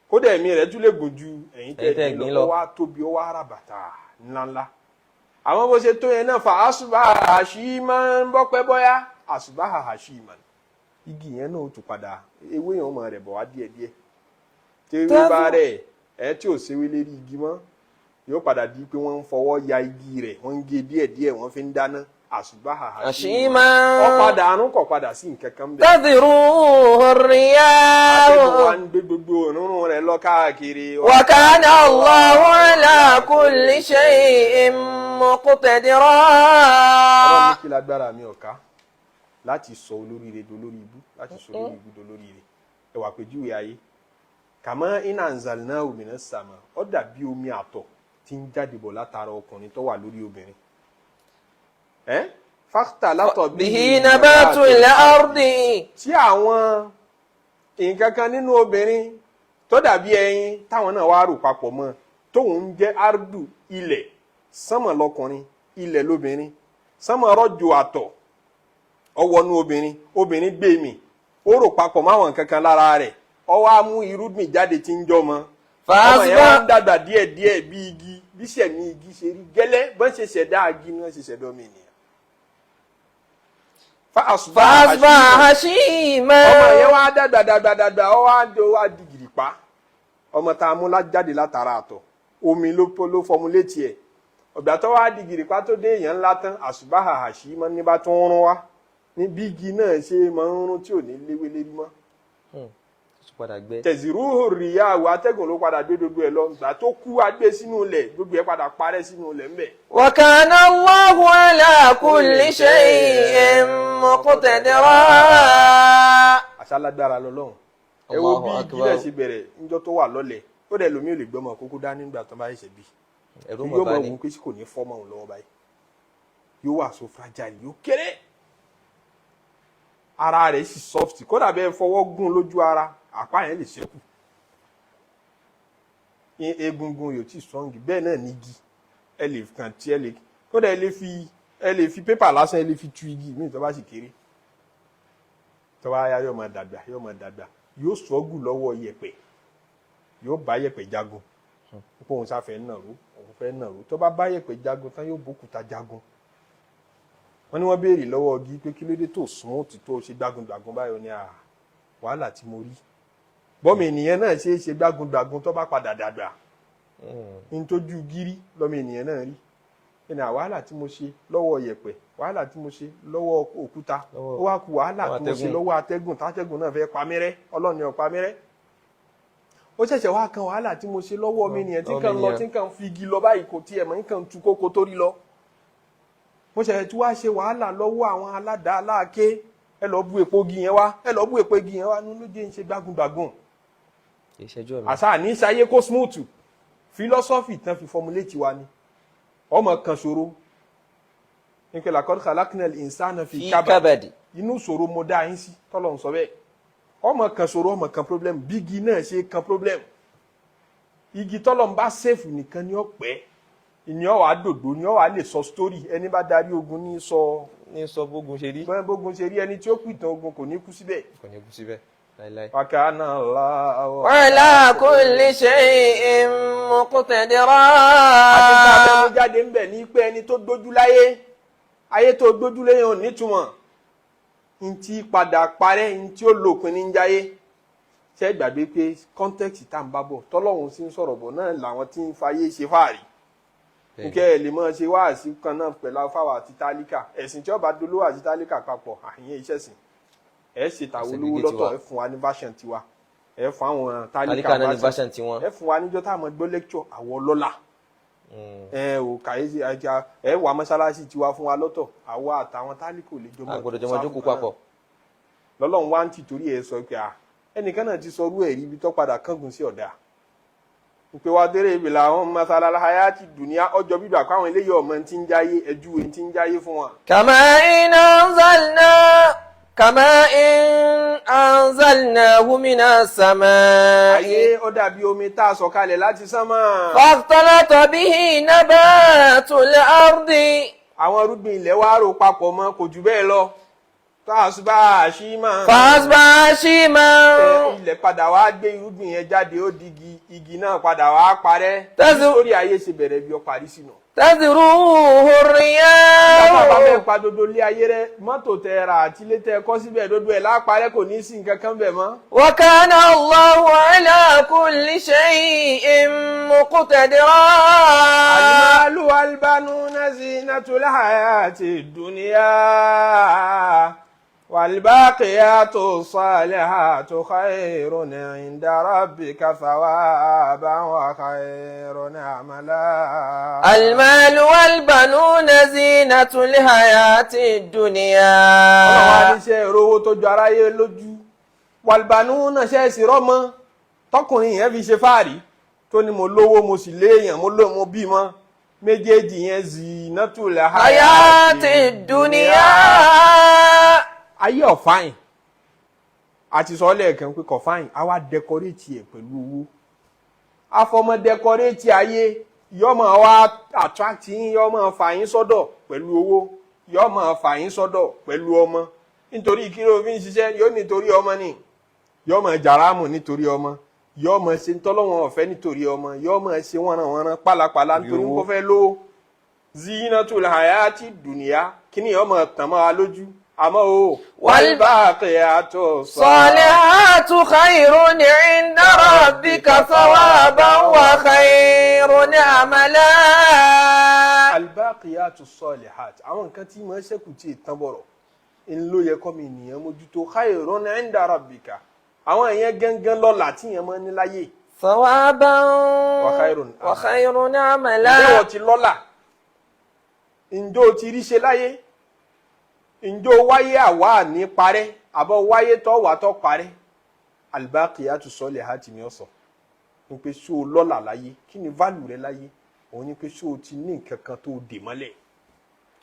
Speaker 1: kódà ẹ̀mí rẹ̀ tún lè gùn ju ẹ̀yìn tẹ́ ẹ̀gbìn lọ ó wá tóbi ó wá ràbàtà ńláńlá àwọn bó ṣe tó yẹn náà fa àṣùbà àṣìmá ń bọ́ pẹ́ bọ́yá àṣùbà àṣìmá igi yẹn náà ó tún padà ewé yẹn ó mọ rẹ̀ bọ̀ wá díẹ̀díẹ̀ tewé bá rẹ̀ ẹ tí ò séwé lérí igi mọ́ yóò padà di pé wọ́n ń fọwọ́ ya igi rẹ̀ wọ́n ń gé díẹ̀díẹ̀ wọ́n fi ń dáná àṣùbà
Speaker 2: àṣìmá
Speaker 1: ó padà àrùn kọ̀ padà sí nǹkan kan bẹ́ẹ̀.
Speaker 2: tadhruhu riyah.
Speaker 1: àtẹ̀wò wa ń gbé gbogbo òórùn rẹ̀ lọ káàkiri.
Speaker 2: wa kana Allahu ala kulli shay'in muqtadira.
Speaker 1: ọlọ́run ní kí lágbára mi ọ̀ká láti sọ olóríire dolórí ibú láti sọ olórí ibú dolóríire ẹwà péjúwe ayé kàmá iná anzalnahu minas sama ó dàbí omi àtọ̀ tí ń jáde bọ̀ látara ọkùnrin tó wà lórí obìnrin fakhtalata
Speaker 2: bihi nabatul ardi.
Speaker 1: tí àwọn nǹkan kan nínú obìnrin tó dàbí ẹyin táwọn náà wá rò papọ̀ mọ́ tóun ń jẹ́ ardu ilẹ̀ sánmọ̀ lọkùnrin ilẹ̀ lóbìnrin sánmọ̀ rọ̀jò àtọ̀ ọwọ́nú obìnrin gbé mi ó rò papọ̀ máwọn kankan lára rẹ̀ ó wá mú irúgbìn jáde tí ń jọmọ ọmọ yẹn wá ń dàgbà díẹ̀díẹ̀ bí igi bí sẹ̀mí igi ṣe rí gẹ́lẹ́ bọ́n ṣe ṣẹ̀dá igi ni wọ́n ṣe ṣẹ̀dá ọmọ ènìyàn. fa asbaha
Speaker 2: hashima.
Speaker 1: ọmọ yẹn wá dàgbà ó wá di gìrìpá ọmọ tá a mú jáde látara àtọ̀ omi ló fọmúlétì ẹ̀ ọ̀gbà tó wá di gìrìpá tó dé èèyàn ńlá tán asbaha hashima ní bá tó ń rún wá ní bí igi náà ṣe máa ń rún tí ò ní léwé lérí mọ́. tẹ̀síruhu riyah atẹ́gùn ló padà gbé gbogbo ẹ̀ lọ ìgbà tó kú agbé sínú ilẹ̀ gbogbo ẹ̀ padà parẹ́ sínú ilẹ̀ ńbẹ̀.
Speaker 2: wa kana Allahu ala kulli shay'in muqtadira.
Speaker 1: àṣàlágbára lọ́lọ́run ẹ wo bí igi náà ṣe bẹ̀rẹ̀ níjọ́ tó wà lọ́lẹ̀ ó dẹ̀ lómi ò lè gbọ́mọ kókó dání nígbà tó bá ṣẹ̀ṣẹ̀ bí yóò mọ̀ òun pé kò ní fọ́mọ òun lọ́wọ́ báyìí yóò wà so fragile yóò kéré ara rẹ̀ sì soft kódà bẹ́ẹ̀ fọwọ́ gún lójú ara àpá yẹn lè ṣẹ́kù egungun yóò tí strong bẹ́ẹ̀ náà ní igi ẹ lè kàn tí ẹ lè kódà ẹ lè fi pépà lásán ẹ lè fi tú igi míì tó bá sì kéré tó bá yá yóò máa dàgbà yóò struggle lọ́wọ́ yẹ̀pẹ̀ yóò bá yẹ̀pẹ̀ jagun pé òun sáfẹ́ nàró òun fẹ́ nàró tó bá yẹ̀pẹ̀ jagun tán yóò bókúta jagun wọ́n ní wọ́n béèrè lọ́wọ́ igi pé kí ló dé tó smooth tó ṣe gbágungbàgun báyọ̀ ní wàhálà tí mo rí bọ́mọ ènìyàn náà ṣe gbágungbàgun tó bá padà dàgbà ní tójú gírí lọ́mọ ènìyàn náà rí ẹni wàhálà tí mo ṣe lọ́wọ́ yẹ̀pẹ̀ wàhálà tí mo ṣe lọ́wọ́ òkúta ó wá kù wàhálà tí mo ṣe lọ́wọ́ atẹ́gùn tátẹ́gùn náà fẹ́ pa mí rẹ́ Ọlọ́run ò pa mí rẹ́ ó ṣẹ̀ṣẹ̀ wá kan wàhálà tí mo ṣe lọ́wọ́ ọmọ ènìyàn tí kàn lọ tí kàn fi igi lọ báyìí kò tiẹ̀ mọ̀ nǹkan tu kókó tó rí lọ mo ṣẹ̀ṣẹ̀ tí wá ṣe wàhálà lọ́wọ́ àwọn aládàá aláàké ẹ lọ bú epo igi yẹn wá ẹ lọ bú epo igi yẹn wá nínú jẹ́ ń ṣe gbágungbàgùn
Speaker 2: ìṣẹ́jú mi.
Speaker 1: àṣà ní sáyé kó smooth philosophy tán fi formulate wa ni ọmọ kan ṣòro nípa laqad khalaqnal insana fi kabad inú ṣòro mo dá yín sí tọ́lọ̀ ń sọ bẹ́ẹ̀ ọmọ kan ṣòro ọmọ kan problem bígi náà ṣe kan problem igi tọ́lọ̀ ń bá sèfù nìkan ni ó pẹ́ ìní ọ̀wà dòdò ni ọ̀wà lè sọ story ẹni bá darí ogun ní sọ
Speaker 2: bógun ṣe rí.
Speaker 1: bógun ṣe rí ẹni tí ó kú ìtàn ogun kò ní kú síbẹ̀.
Speaker 2: kò ní kú síbẹ̀ láíláí.
Speaker 1: wa kana Allahu
Speaker 2: wa ala kulli shay'in muqtadira.
Speaker 1: àti tá a fẹ́ mú jáde ń bẹ̀ ní pé ẹni tó dójú láyé ayé tó dójú lé yẹn ò nítumọ̀ ntí padà parẹ́ ntí ó lòpin ní jáyé ṣe gbàgbé pé kọ́ńtẹ́kì tá n bá bọ̀ tọ́lọ́hún sí ń sọ̀rọ̀ bọ̀ náà làwọn tí ń fayé ṣe fáàrí nkẹ́ ẹ̀ lè máa ṣe wáàsí kan náà pẹ̀lú afáwà àti tálíkà ẹ̀sìn tí ó bá dolówó àti tálíkà papọ̀ àyìn iṣẹ́sìn ẹ̀ ṣe tàwọn olówó lọ́tọ̀ ẹ̀ fún wa ní version tiwa ẹ̀ fún àwọn tálíkà
Speaker 2: náà ní version tiwọn
Speaker 1: ẹ̀ fún wa níjọ́ táwọn gbọ́ lecture àwọ̀ ọlọ́lá ẹ̀ ò kàyéṣe ajá ẹ̀ wà mọ́ṣáláṣí tiwa fún wa lọ́tọ̀ àwa àtàwọn tálíkà ò lè
Speaker 2: jọmọ jókòó papọ̀
Speaker 1: lọ́lọ́run wá ń tìtorí ẹ̀ sọ pé ẹnìkan náà ti sọ rú ẹ̀rí ibi tó padà kángun sí ọ̀dà pé wá dérè ìbìlà àwọn masalala hayati dunia ọjọ́ bíbà káwọn eléyìí ọmọ tí ń jáyé ẹjú ẹ̀ tí ń jáyé fún wa.
Speaker 2: kama in anzalnahu minas samaa'i.
Speaker 1: ayé ó dàbí omi tá a sọ kalẹ̀ láti sánmà.
Speaker 2: fakhtalata bihi nabatul ardi.
Speaker 1: àwọn irúgbìn ilẹ̀ wa rò papọ̀ mọ́ kò jù bẹ́ẹ̀ lọ. fàásùbà ṣímà. ilẹ̀ padà wá gbé irúgbìn yẹn jáde ó di igi náà padà wá parẹ́. nítorí ayé ṣe bẹ̀rẹ̀ bí ó parí sínú.
Speaker 2: tadruhu riyah.
Speaker 1: nígbà bá fẹ́ pa dodo lé ayé rẹ mọ́tò tẹ ra àti ilé tẹ kọ́ síbẹ̀ dodo ẹ̀ láparẹ́ kò ní sí nǹkan kan bẹ̀ mọ́.
Speaker 2: wa kana Allahu ala kulli shay'in muqtadira.
Speaker 1: al-malu wal-banuna zinatul hayati dunya. والباقيات الصالحات خير عند ربك ثوابا وخير عملا.
Speaker 2: المال والبنون زينة الحياة الدنيا.
Speaker 1: ọlọ́wọ́ adéṣe ìrówó tó jọ aráyé lójú wàlbánúnà ṣe é sì rọ́mọ tọkùnrin yẹn fi ṣe fáàrí tó ní mo lówó mo sì léèyàn mo bímọ méjèèjì yẹn zinatul
Speaker 2: hayati dunya.
Speaker 1: ayé ọ̀fáìn àti sọ lẹ́ẹ̀kan pé kọ̀fáìn a wá dẹkọrétì ẹ̀ pẹ̀lú owó afọmọ dẹkọrétì ayé yọmọ wá attract yín yọmọ fà yín sọ́dọ̀ pẹ̀lú owó yọmọ fà yín sọ́dọ̀ pẹ̀lú ọmọ nítorí kí ló fi ń ṣiṣẹ́ yóò nítorí ọmọ ni yọmọ jàrámù nítorí ọmọ yọmọ ṣe ń tọ́lọ́wọ́n ọ̀fẹ́ nítorí ọmọ yọmọ ṣe wọ́nranwọ́nran pálapàla nítorí ń kọ́ fẹ́ lówó zinatul hayati dunya kí ni yọmọ tàn mọ́ wa lójú àmọ́ o walbaqiyatu
Speaker 2: salihatu khayrun inda rabbika thawaban wa khayrun amala.
Speaker 1: albaqiyatu salihat àwọn nǹkan tí mo ṣẹ́kù tí ìtàn bọ̀rọ̀ ń ló yẹ kọ́ mi ènìyàn mójútó khayrun inda rabbika àwọn èèyàn gangan lọ́la tí yẹn máa ń ní láyé.
Speaker 2: thawaban
Speaker 1: wa
Speaker 2: khayrun amala.
Speaker 1: ǹjẹ́ wọ́n ti lọ́la ǹjẹ́ o ti rí ṣe láyé ǹjọ́ wáyé àwa ní parẹ́ àbọ̀ wáyé tó wà tó parẹ́ albaqiyatu salihati mi ọ̀sọ̀ ní pé ṣó o lọ́là láyé kí ni válù rẹ láyé òun ní pé ṣó o ti ní nǹkan kan tó dè mọ́lẹ̀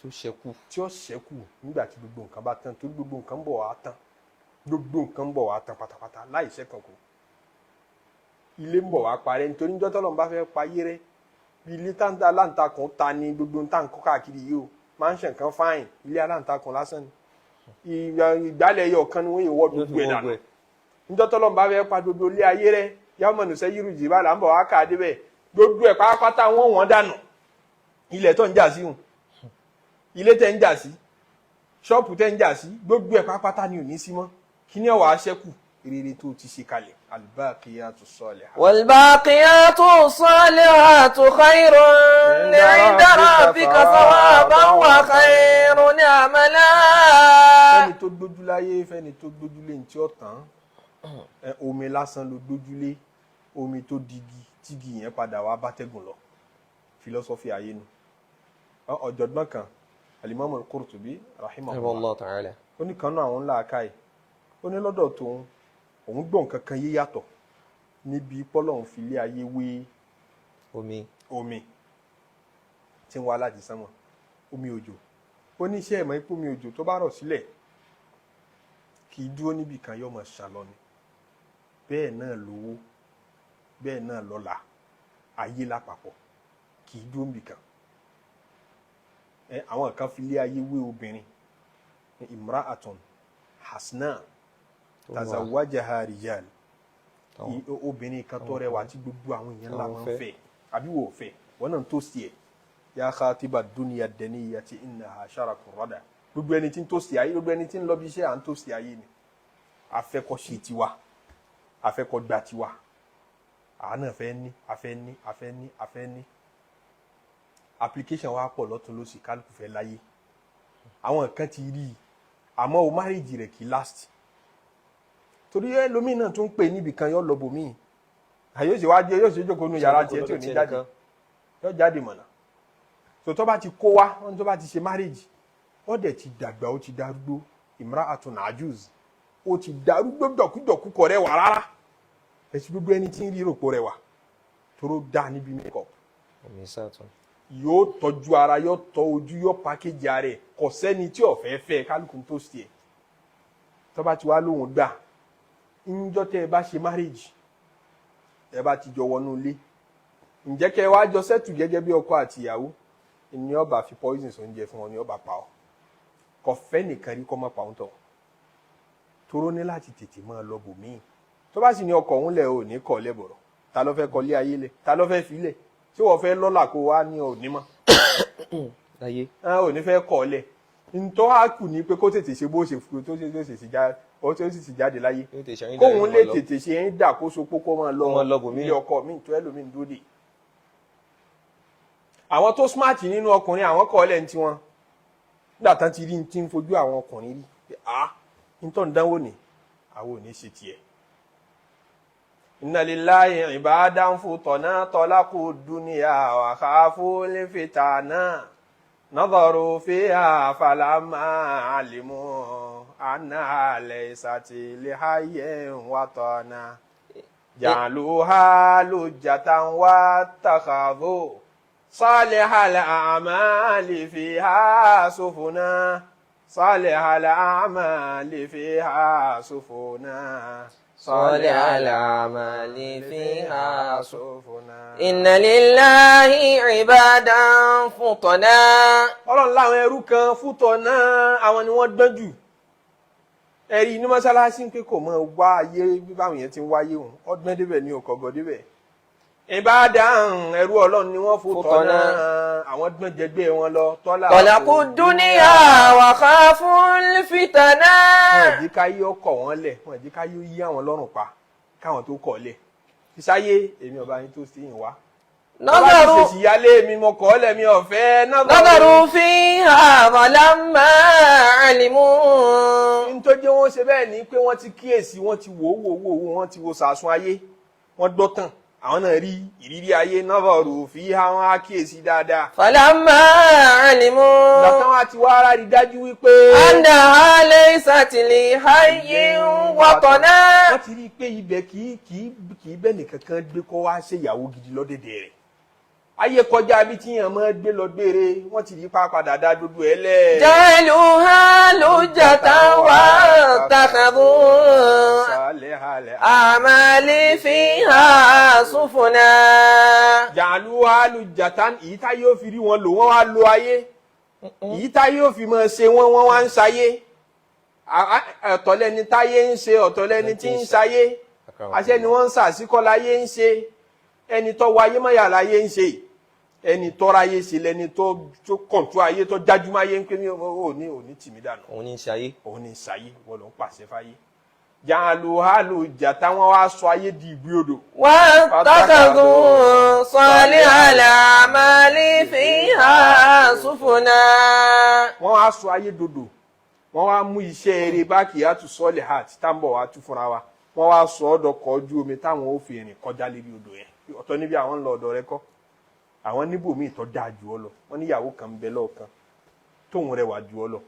Speaker 2: tó ṣẹ́kù
Speaker 1: tí ó ṣẹ́kù nígbà tí gbogbo nǹkan bá tán tó gbogbo nǹkan bọ̀ wá tán gbogbo nǹkan bọ̀ wá tán pátápátá láì ṣẹ́kàn kù ilé ń bọ̀ wá parẹ́ nítorí níjọ́ tọ́lọ́run bá fẹ́ payé rẹ bí ilé táǹtà láǹtakùn ta ni gbogbo ń tà ń kọ́ káàkiri yìí o mansion kan fáìn ilé aláǹtakùn lásán ni ìgbálẹ̀ ẹyọ kan ni wọ́n yìí wọ́ gbogbo ẹ̀ dànù níjọ́ tọ́lọ́run bá fẹ́ pa gbogbo ilé ayé rẹ yàmọ̀ nùsẹ́ yìí rùjì bá là ń bọ̀ wá ká débẹ̀ gbogbo ẹ̀ pátápátá wọ́n dànù ilẹ̀ tó ń jà sí hùn ilé tẹ́ ń jà sí ṣọ́ọ̀pù tẹ́ ń jà sí gbogbo ẹ̀ pátápátá ni ò ní sí mọ́ kí ni ọ̀wà aṣẹ́kù rere tó ti ṣe kalẹ̀ albaqiyatu salihat.
Speaker 2: walbaqiyatu salihatu khayrun 'inda rabbika thawaban wa khayrun amala.
Speaker 1: fẹ́ni tó gbójúláyé fẹ́ni tó gbójúlé ní tí ó tán omi lásán ló gbójúlé omi tó digi tígi yẹn padà wá bátẹ́gùn lọ fílọ́sọ́fì ayé nu ọ̀jọ̀gbọ́n kan Al-Imam Al-Qurtubi rahimahullah
Speaker 2: ta'ala
Speaker 1: ó ní kan náà àwọn ńlá akáyì ó ní lọ́dọ̀ tòun òun gbọ́ nǹkan kan yé yàtọ̀ níbi pọ́lọ́hún fi lé ayé wé omi tí ń wá láti sánmọ̀ omi òjò ó ní iṣẹ́ ìmọ̀ ipò omi òjò tó bá rọ̀ sílẹ̀ kì í dúró níbì kan yóò máa ṣàn lọ ni bẹ́ẹ̀ náà lówó bẹ́ẹ̀ náà lọ́lá ayé lápapọ̀ kì í dúró níbì kan àwọn kan fi lé ayé wé obìnrin imra'atun hasna tazawajaha rijal obìnrin kan tó rẹwà tí gbogbo àwọn èèyàn ńlá máa ń fẹ́ àbí wò fẹ́ wọn náà tó sí ẹ ya khatiba dunya daniyati innaha sharakun rada gbogbo ẹni tí ń tó sí ayé gbogbo ẹni tí ń lọ bí iṣẹ́ à ń tó sí ayé ni afẹ́kọ́ ṣe tiwa afẹ́kọ́ gba tiwa àánà fẹ́ ní application wa pọ̀ lọ́tún lósì kálukú fẹ́ láyé àwọn kan ti rí i àmọ́ o marriage rẹ̀ kì í last torí ẹlòmíì náà tún pè níbi kan yóò lọ bòmíì àyè yóò ṣe jókòó nu yàrá tiẹ̀ tí ò ní jáde yóò jáde mọ̀nà tó bá ti kó wá wọn tó bá ti ṣe marriage ó dẹ̀ ti dàgbà ó ti darúgbó imra'atun ajuz ó ti darúgbó dọ̀kúdọ̀kú kọ̀ rẹwà rárá ẹ̀sìn gbogbo ẹni tí ń rí rògbò rẹwà toró dá níbi makeup yóò tọ́jú ara yóò tọ́ ojú yóò pàkéjì ara ẹ̀ kò sẹ́ni tí ò fẹ́ fẹ́ kálukú tó sí ẹ̀ tó bá ti wá lóhùn gbà ńjọ́ tẹ́ ẹ bá ṣe marriage ẹ bá ti jọ wọnú ilé ǹjẹ́ kẹ́ ẹ wá jọ sẹ́tù gẹ́gẹ́ bí ọkọ àti ìyàwó ni ó bá fi poison sóúnjẹ fún ọ ni ó bá pa ọ kò fẹ́ nìkan rí kọ́ mọ́ pa òun tọ̀ toró ní láti tètè máa lọ bòmíì tó bá sì ní ọkọ̀ òun lẹ̀ ò ní kọ̀ lẹ́bọ̀rọ̀ ta ló fẹ́ kọ́lé ayé lẹ̀ ta ló fẹ́ fi lẹ̀ tí wọ́n fẹ́ lọ́là kó wá ní òní mọ́ òní fẹ́ kọ́ lẹ̀ ntọ́ á kù ní pé kó tètè ṣe bó ṣe fúru tó sì jáde láyé kóun lè tètè ṣe ń dà kó sopó kó máa lọ ilé ọkọ mi tó ẹlòmíì dúró dè àwọn tó smart nínú ọkùnrin àwọn kọ́ lẹ̀ ń tiwọn nígbà tán ti rí ti ń fojú àwọn ọkùnrin rí pé ntọ́ ń dánwò ní àwọn ò ní ṣe tiẹ̀. Inna lillahi ibadan futana talaqu dunya wa khafu lifitana nadharu fiha falamma alimu anna laysati lihayyin watana ja'aluha lujjatan wa takhadhu salihal a'mali fiha sufuna salihal a'mali fiha sufuna
Speaker 2: صالح الأعمال فيها سفنا إن لله عبادا فطنا
Speaker 1: Ọlọ́run láwọn ẹrú kan fútọ̀nà àwọn ni wọ́n gbọ́n jù ẹ̀rí ní mọ́sálásí ń pé kò mọ́ wá ayé bí báwọn yẹn ti ń wáyé òun ọdún débẹ̀ ní ọkọ̀gọ̀ débẹ̀ ìbádàn ẹrú Ọlọ́run ni wọ́n fútọ̀nà àwọn gbọ́n jẹgbẹ́ wọn lọ
Speaker 2: طلقوا الدنيا وخافوا الفتنة
Speaker 1: wọ́n jí káyé ọkọ̀ wọn lẹ̀ wọ́n jí káyé yí àwọn lọ́rùn pa káwọn tó kọ̀ lẹ̀ ìsáyé èmi ọba yín tó sí yìn wá
Speaker 2: نظروا
Speaker 1: ṣèṣì yálé mi mo kọ̀ lẹ̀ mi ọ̀fẹ́
Speaker 2: نظروا فيها فلما علموا
Speaker 1: n tó jẹ́ wọ́n ṣe bẹ́ẹ̀ ni pé wọ́n ti kíyèsí wọ́n ti wò wọ́n ti wo sàásùn ayé wọ́n gbọ́ tán àwọn náà rí ìrírí ayé نظروا فيها wọ́n á kíyèsí dáadáa.
Speaker 2: فلما علموا
Speaker 1: Ìgbà táwọn àti wá ara rí dájú wípé
Speaker 2: أنها ليست لحي وطنا
Speaker 1: wọ́n ti rí i pé ibẹ̀ kì í bẹ́ẹ̀ nìkan kan gbé kọ́ wá ṣe ìyàwó gidi lọ́dẹ̀dẹ̀ rẹ̀. Ayé kọjá bí tí yàn máa gbé lọ gbére wọ́n ti rí padà dá gbogbo ẹ̀ lẹ̀.
Speaker 2: جعلوها لجة واتخذوا أعمالي فيها سفنا
Speaker 1: Ja'aluha lujjatan èyí tá yóò fi rí wọn lò wọ́n wá lo ayé èyí tá yóò fi máa ṣe wọ́n wá ń ṣayé ọ̀tọ̀ lẹni táyé ń ṣe ọ̀tọ̀ lẹni tí ń ṣayé àṣẹ ni wọ́n ń ṣàṣìkọ́ láyé ń ṣe ẹni tó wọ ayé mọ́yà láyé ń ṣe ẹni tọ́ra ayé ṣe lẹni tó kọ̀ǹtú ayé tó jájúmọ́ ayé ń pè mí òní tì mí dànù
Speaker 2: òun ní ṣayé
Speaker 1: wọ́n ló ń pàṣẹ fáyé Ja'aluha lujjatan wọ́n wá sọ ayé di ìgbé odò.
Speaker 2: واتخذوا صالح الأعمال فيها سفنا
Speaker 1: wọ́n wá sọ ayé dodò wọ́n wá mú iṣẹ́ eré bákìyàtù salihat táǹbọ̀ wá tú fúnra wa wọ́n wá sọ ọ́ dọkọ̀ ojú omi táwọn ó fi rìn kọjá lérí odò yẹn ọ̀tọ̀ níbi àwọn ń lọ ọ̀dọ̀ rẹ kọ́ àwọn níbòmíì tó dáa jù ọ lọ wọ́n níyàwó kan ń bẹ lọ́ọ̀kan tóun rẹwà jù ọ lọ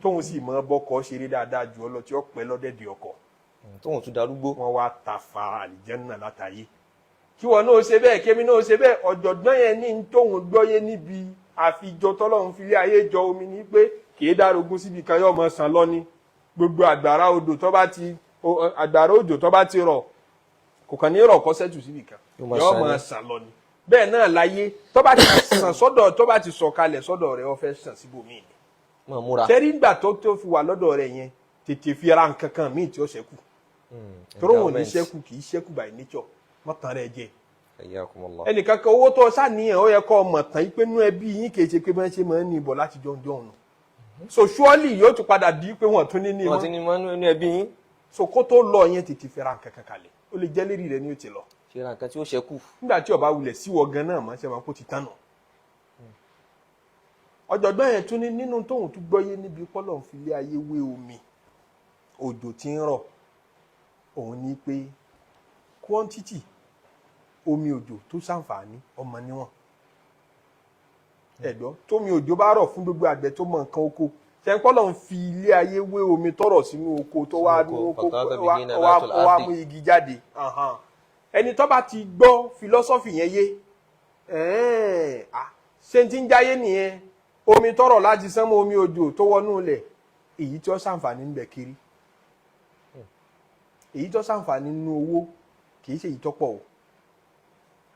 Speaker 1: tóun sì mọ bọ́kọ ṣeré dáadáa jù ọ lọ tí ó pẹ́ lọ́dẹ̀dẹ̀ ọkọ
Speaker 2: tóun tún darúgbó.
Speaker 1: wọ́n wá ta fa àlìjẹ́nà látàyè kí wọn náà ṣe bẹ́ẹ̀ kémi náà ṣe bẹ́ẹ̀ ọ̀jọ̀gbọ́n yẹn ní tóun gbọ́yé níbi àfijọ tọ́lọ́run fi lé ayé jọ omi ní pé kìí dárógún síbi kan yóò mọ sàn lọ ní gbogbo àgbàrá òjò tó bá ti rọ̀ kò kàn ní rọ̀ kọ́ sẹ́tù síbi kan yóò mọ sàn lọ ní bẹ́ẹ̀ náà láyé tó bá ti sàn sọ́dọ̀ tó bá ti sọ̀kalẹ̀ sọ́dọ̀ rẹ̀ ó fẹ́ sàn síbòmíì
Speaker 2: mọ̀ múra.
Speaker 1: tẹ́rí ìgbà tó fi wà lọ́dọ̀ rẹ̀ yẹn tètè fi ra nǹkan kan míì tí ó ṣẹ́kù tóró wọn ní ṣẹ́kù kì í ṣẹ́kù by nature mọ́tàn rẹ̀ jẹ́ ẹnìkan kan owó tó ṣàníyàn ó yẹ kó mọ̀ tán pé nú ẹbí yín kì í ṣe pé bá ń ṣe máa ń ní ìbọ̀ láti jọ̀ǹjọ̀ ọ̀nà so surely yóò tún padà di pé wọ́n tún ní ní
Speaker 2: wọ́n ti ní mọ́ nínú ẹbí yín.
Speaker 1: so kó tó lọ yẹn tètè fi ra nǹkan kan kalẹ̀ ó lè jẹ́ lérí rẹ̀ ní ó ti lọ.
Speaker 2: ṣe ra nǹkan tí ó ṣẹ́kù.
Speaker 1: nígbà tí ọba wulẹ̀ síwọ gan náà máa ṣe máa kó ti tán nà. ọ̀jọ̀gbọ́n yẹn tún ní nínú tóun tún gbọ́yé níbi pọ́lọ̀ ń filé ayé wé omi òjò tí ń rọ̀ òun ní pé quantity omi òjò tó ṣàǹfààní ọmọ níwọ̀n ẹ̀dọ́ tómi òjò bá rọ̀ fún gbogbo àgbẹ̀ tó mọ nǹkan oko ṣẹ́ńpọ́lọ̀ ń fi ilé ayé wé omi tọrọ̀ sínú oko tó wá ní oko wá mú igi jáde ẹni tó bá ti gbọ́ philosophy yẹn yé ṣé ti ń jáyé nìyẹn omi tọrọ̀ láti sánmọ́ omi òjò tó wọnú ilẹ̀ èyí tí ó ṣàǹfààní ń bẹ kiri èyí tó ṣàǹfààní nínú owó kì í ṣe èyí tó pọ̀ o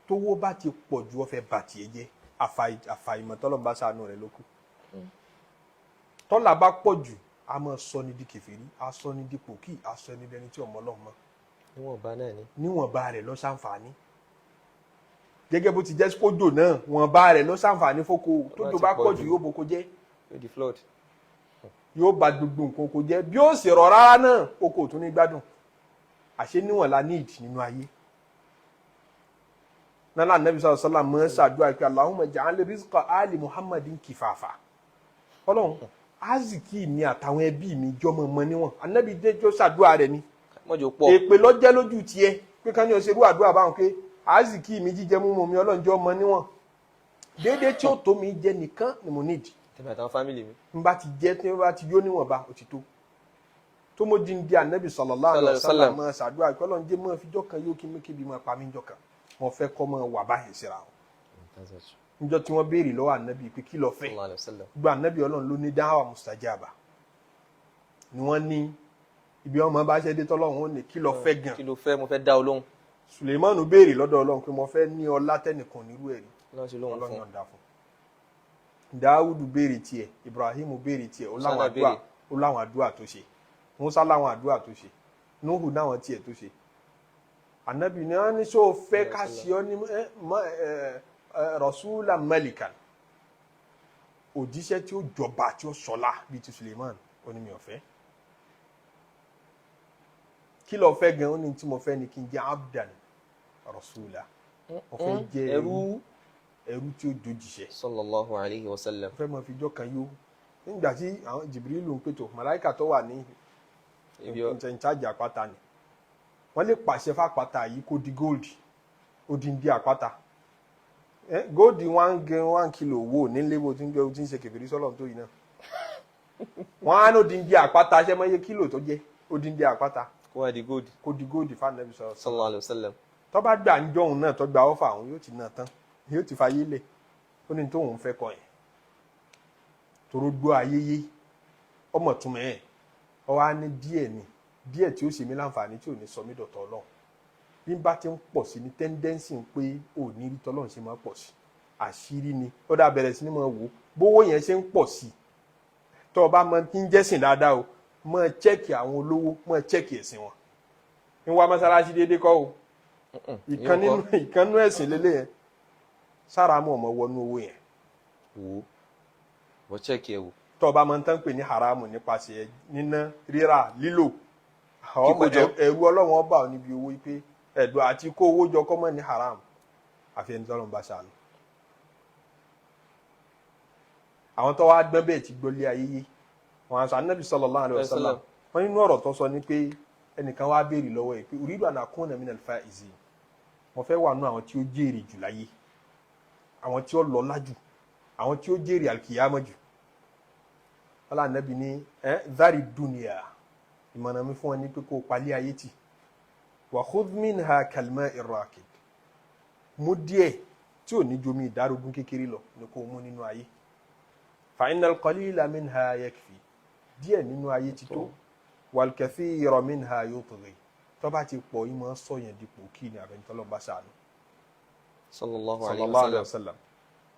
Speaker 1: tówó bá ti pọ̀ ju ọ̀fẹ́ bàtì ẹ jẹ́ àfàìmọ̀ tọ́lọ́ bá ṣàánú rẹ̀ lókù tọ́lá bá pọ̀ jù a máa sọ ní di kèfèrí a sọ ní di pòkì a sọ ní dẹni tí ọmọ Ọlọ́run mọ́
Speaker 2: níwọ̀nba náà ni
Speaker 1: níwọ̀nba rẹ̀ ló ṣàǹfààní gẹ́gẹ́ bó ti jẹ́ sípòjò náà wọ̀nba rẹ̀ ló ṣàǹfààní fóko tójò bá pọ̀ jù yóò boko jẹ́ yóò bà gbogbo nǹkan oko jẹ́ bí ó sì rọ̀ rárá náà oko tún ní gbádùn àṣé níwọ̀n la need nínú ayé nana anabi sallallahu alaihi wasallam mọ ṣàdúrà pé Allahumma ja'al rizqa ali muhammadin kifafa Ọlọ́run aziki mi àtàwọn ẹbí mi jọmọ mọ níwọ̀n anabi déjọ ṣàdúrà rẹ̀ ni èpè lọ́jẹ́ lójú tiẹ̀ pé ká ní o ṣe irú àdúrà báwọn pé aziki mi jíjẹ mímu mi Ọlọ́run jọ mọ níwọ̀n déédéé tí ó tó mi jẹ nìkan ni mo need
Speaker 2: tèmi àtàwọn fámìlì mi
Speaker 1: n bá ti jẹ tí wọn bá ti yó níwọ̀nba ó ti tó mo di ń di anabi sallallahu alaihi wasallam mọ ṣàdúrà pé Ọlọ́run jẹ́ mọ́ fíjọ́ kan yóò kí mékèbí mọ́ pa mí jọ kan wọ́n fẹ́ kọ́ mọ́ wà báyìí síra o níjọ́ tí wọ́n béèrè lọ́wọ́ ànábì pé kí ló fẹ́ gbọ́ ànábì Ọlọ́run ló ní dáhàwà mustajaba ni wọ́n ní ibi ọmọ bá ṣe dé tọ́lọ́run ó ní kí ló fẹ́ gan
Speaker 2: kí ló fẹ́ mo fẹ́ dá Ọlọ́run
Speaker 1: Suleimanu béèrè lọ́dọ̀ Ọlọ́run pé mo fẹ́ ní ọlá tẹ́nìkan nírú ẹ̀rí Ọlọ́run ọ̀dà fún Dáúdù béèrè tiẹ̀ Ibrahim béèrè tiẹ̀ ó láwọn àdúrà tó ṣe Musa láwọn àdúrà tó ṣe Nuhu náwọn tiẹ̀ tó ṣe anabi ni wọn ní sọ fẹ́ ká ṣe ọ ní rasula malikan òjíṣẹ́ tí ó jọba tí ó sọlá bíi ti Suleiman ó ní mi ò fẹ́ kí ló fẹ́ gan ó ní tí mo fẹ́ ni kí n jẹ́ abdan rasula mo fẹ́ jẹ́ ẹrú tí ó dojíṣẹ́
Speaker 2: sallallahu alayhi wa sallam
Speaker 1: mo fẹ́ mọ fìjọ kan yó nígbà tí àwọn Jibrilu ń pètò màláìkà tó wà ní ìtẹ̀ǹtàjì àpáta ni wọ́n lè pàṣẹ fápáta yìí kó di gold odindi àpáta gold 1 kilo owó nílé bó ti ń ṣe kèfèrí sọ́lọ̀ tó yìí náà wọ́n á ní odindi àpáta ṣe mọ́ iye kílò tó jẹ́ odindi àpáta
Speaker 2: kó wá di gold
Speaker 1: fánàbí
Speaker 2: sallallahu alaihi wasallam
Speaker 1: tó bá gbà ń jọ̀hún náà tó gba ọ́fà òun yóò ti náà tán yóò ti fayé lẹ̀ ó ní tóun fẹ́ kọ yẹn toró gbọ́ ayéyé ọmọ túmọ̀ ẹ̀ ọ wá ní díẹ̀ tí ó ṣe mí láǹfààní tí ò ní sọ mí dọ̀tọ̀ Ọlọ́run bí n bá ti ń pọ̀ sí ní tẹ́ndẹ́nsì ń pé ò ní rí tọ́lọ́run ṣe máa pọ̀ sí àṣírí ni ó dá bẹ̀rẹ̀ sí ní máa wò bówó yẹn ṣe ń pọ̀ sí tó o bá mọ tí ń jẹ́sìn dáadáa o máa chẹ́ẹ̀kì àwọn olówó máa chẹ́ẹ̀kì ẹ̀sìn wọn ń wá mọ́sálásí déédéé kọ́ o ìkànnú ẹ̀sìn lélẹ̀ yẹn sára mọ́ ọmọ wọnú owó yẹn
Speaker 2: wò wọ́n chẹ́ẹ̀kì ẹ̀ wò
Speaker 1: tó o bá mọ tán pè ní haramu nípasẹ̀ níná rírà lílò ẹ̀rù Ọlọ́run ọba ò níbi owó pé ẹ̀dùn àti kó owó jọ kọ́mọ́ ní haram àfi ẹni tọ́lọ́run bá ṣàánú. àwọn tó wá gbọ́n bẹ́ẹ̀ ti gbọ́lé ayé yé wọn àṣà Ànábì sallallahu alaihi wasallam wọn nínú ọ̀rọ̀ tó sọ ni pé ẹnìkan wá béèrè lọ́wọ́ ẹ̀ pé uridu an akuna minal faizin mo fẹ́ wà nú àwọn tí ó jèrè jù láyé àwọn tí ó lọ́lá jù àwọn tí ó jèrè alkiyama jù ọlá ànábì ní dhari dunya ìmọ̀nà mi fún ọ ní pé kó o palẹ̀ ayé tì wa khudh minha kalma'i rakid mú díẹ̀ tí ò ní jomi ìdárógún kékeré lọ ní kó o mú nínú ayé fa innal qalila minha yakfi díẹ̀ nínú ayé ti tó wal kathira minha yutghi tó bá ti pọ̀ ìmọ̀ sọ̀yàn dípò kí ni àbẹ̀ntọ́lọ́ba ṣàánú
Speaker 2: sallallahu alayhi
Speaker 1: sallallahu
Speaker 2: wa
Speaker 1: alayhi wa
Speaker 2: sallam.
Speaker 1: sallam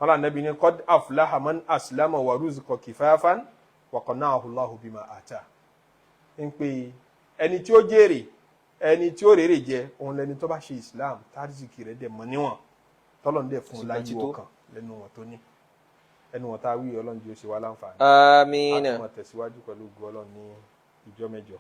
Speaker 1: wala nabi ni qad aflaha man aslama wa ruziqa kifafan wa qanna'ahu Allahu bima ata ń pé ẹni tí ó jèrè ẹni tí ó rèrè jẹ òun lẹni tó bá ṣe islam tárísìkì rẹ̀ dẹ̀ mọ́ níwọ̀n tọ́lọ́n dẹ̀ fún un láyé ọkàn lẹ́nu wọn tó ní ẹnu wọn tá a wí ọlọ́run jí ó ṣe wá láǹfààní
Speaker 2: àmín.
Speaker 1: a tún máa tẹ̀síwájú pẹ̀lú ògo ọlọ́run ní ìjọ mẹ́jọ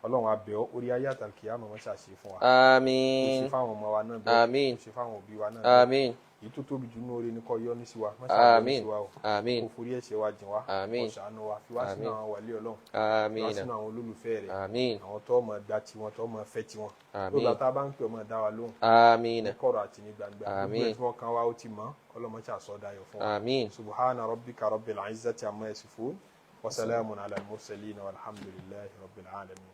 Speaker 1: ọlọ́run a bẹ̀ ọ́ orí ayé àtàlùkìyámà mọ́ ṣàṣe fún wa ó
Speaker 2: àmín.
Speaker 1: ṣe fáwọn ọmọ wa náà bẹ́ẹ̀
Speaker 2: Àmín.
Speaker 1: ó ṣe fáwọn òbí wa náà bẹ́ẹ̀
Speaker 2: àmín.
Speaker 1: èyí tó tóbi jù ní oore ní kó yọ́nú sí wa má ṣàyọ́nú
Speaker 2: àmín.
Speaker 1: sí wa o
Speaker 2: àmín.
Speaker 1: kó forí ẹ̀ṣẹ̀ wa jìn wá
Speaker 2: Àmín.
Speaker 1: kó ṣàánú wa fi wá sínú
Speaker 2: Àmín.
Speaker 1: àwọn wàlíì ọlọ́run fi wá
Speaker 2: àmín.
Speaker 1: sínú àwọn olólùfẹ́ rẹ̀
Speaker 2: àmín.
Speaker 1: àwọn tó máa gbà tiwọn tó máa fẹ́ tiwọn
Speaker 2: Àmín.
Speaker 1: lóògbà tá a bá ń pè ọmọ dá wa lóhùn
Speaker 2: àmín.
Speaker 1: ní kọ̀rọ̀ àti ní gbangba
Speaker 2: Àmín.
Speaker 1: gbogbo ẹ̀ tí wọ́n kan wá ó ti mọ̀ ọlọ́mọṣà sọ́dáyọ̀ fún wa
Speaker 2: àmín.
Speaker 1: subhana rabbika rabbil izzati amma yasifun wa salamun ala al mursalin walhamdulillahi rabbil alamin.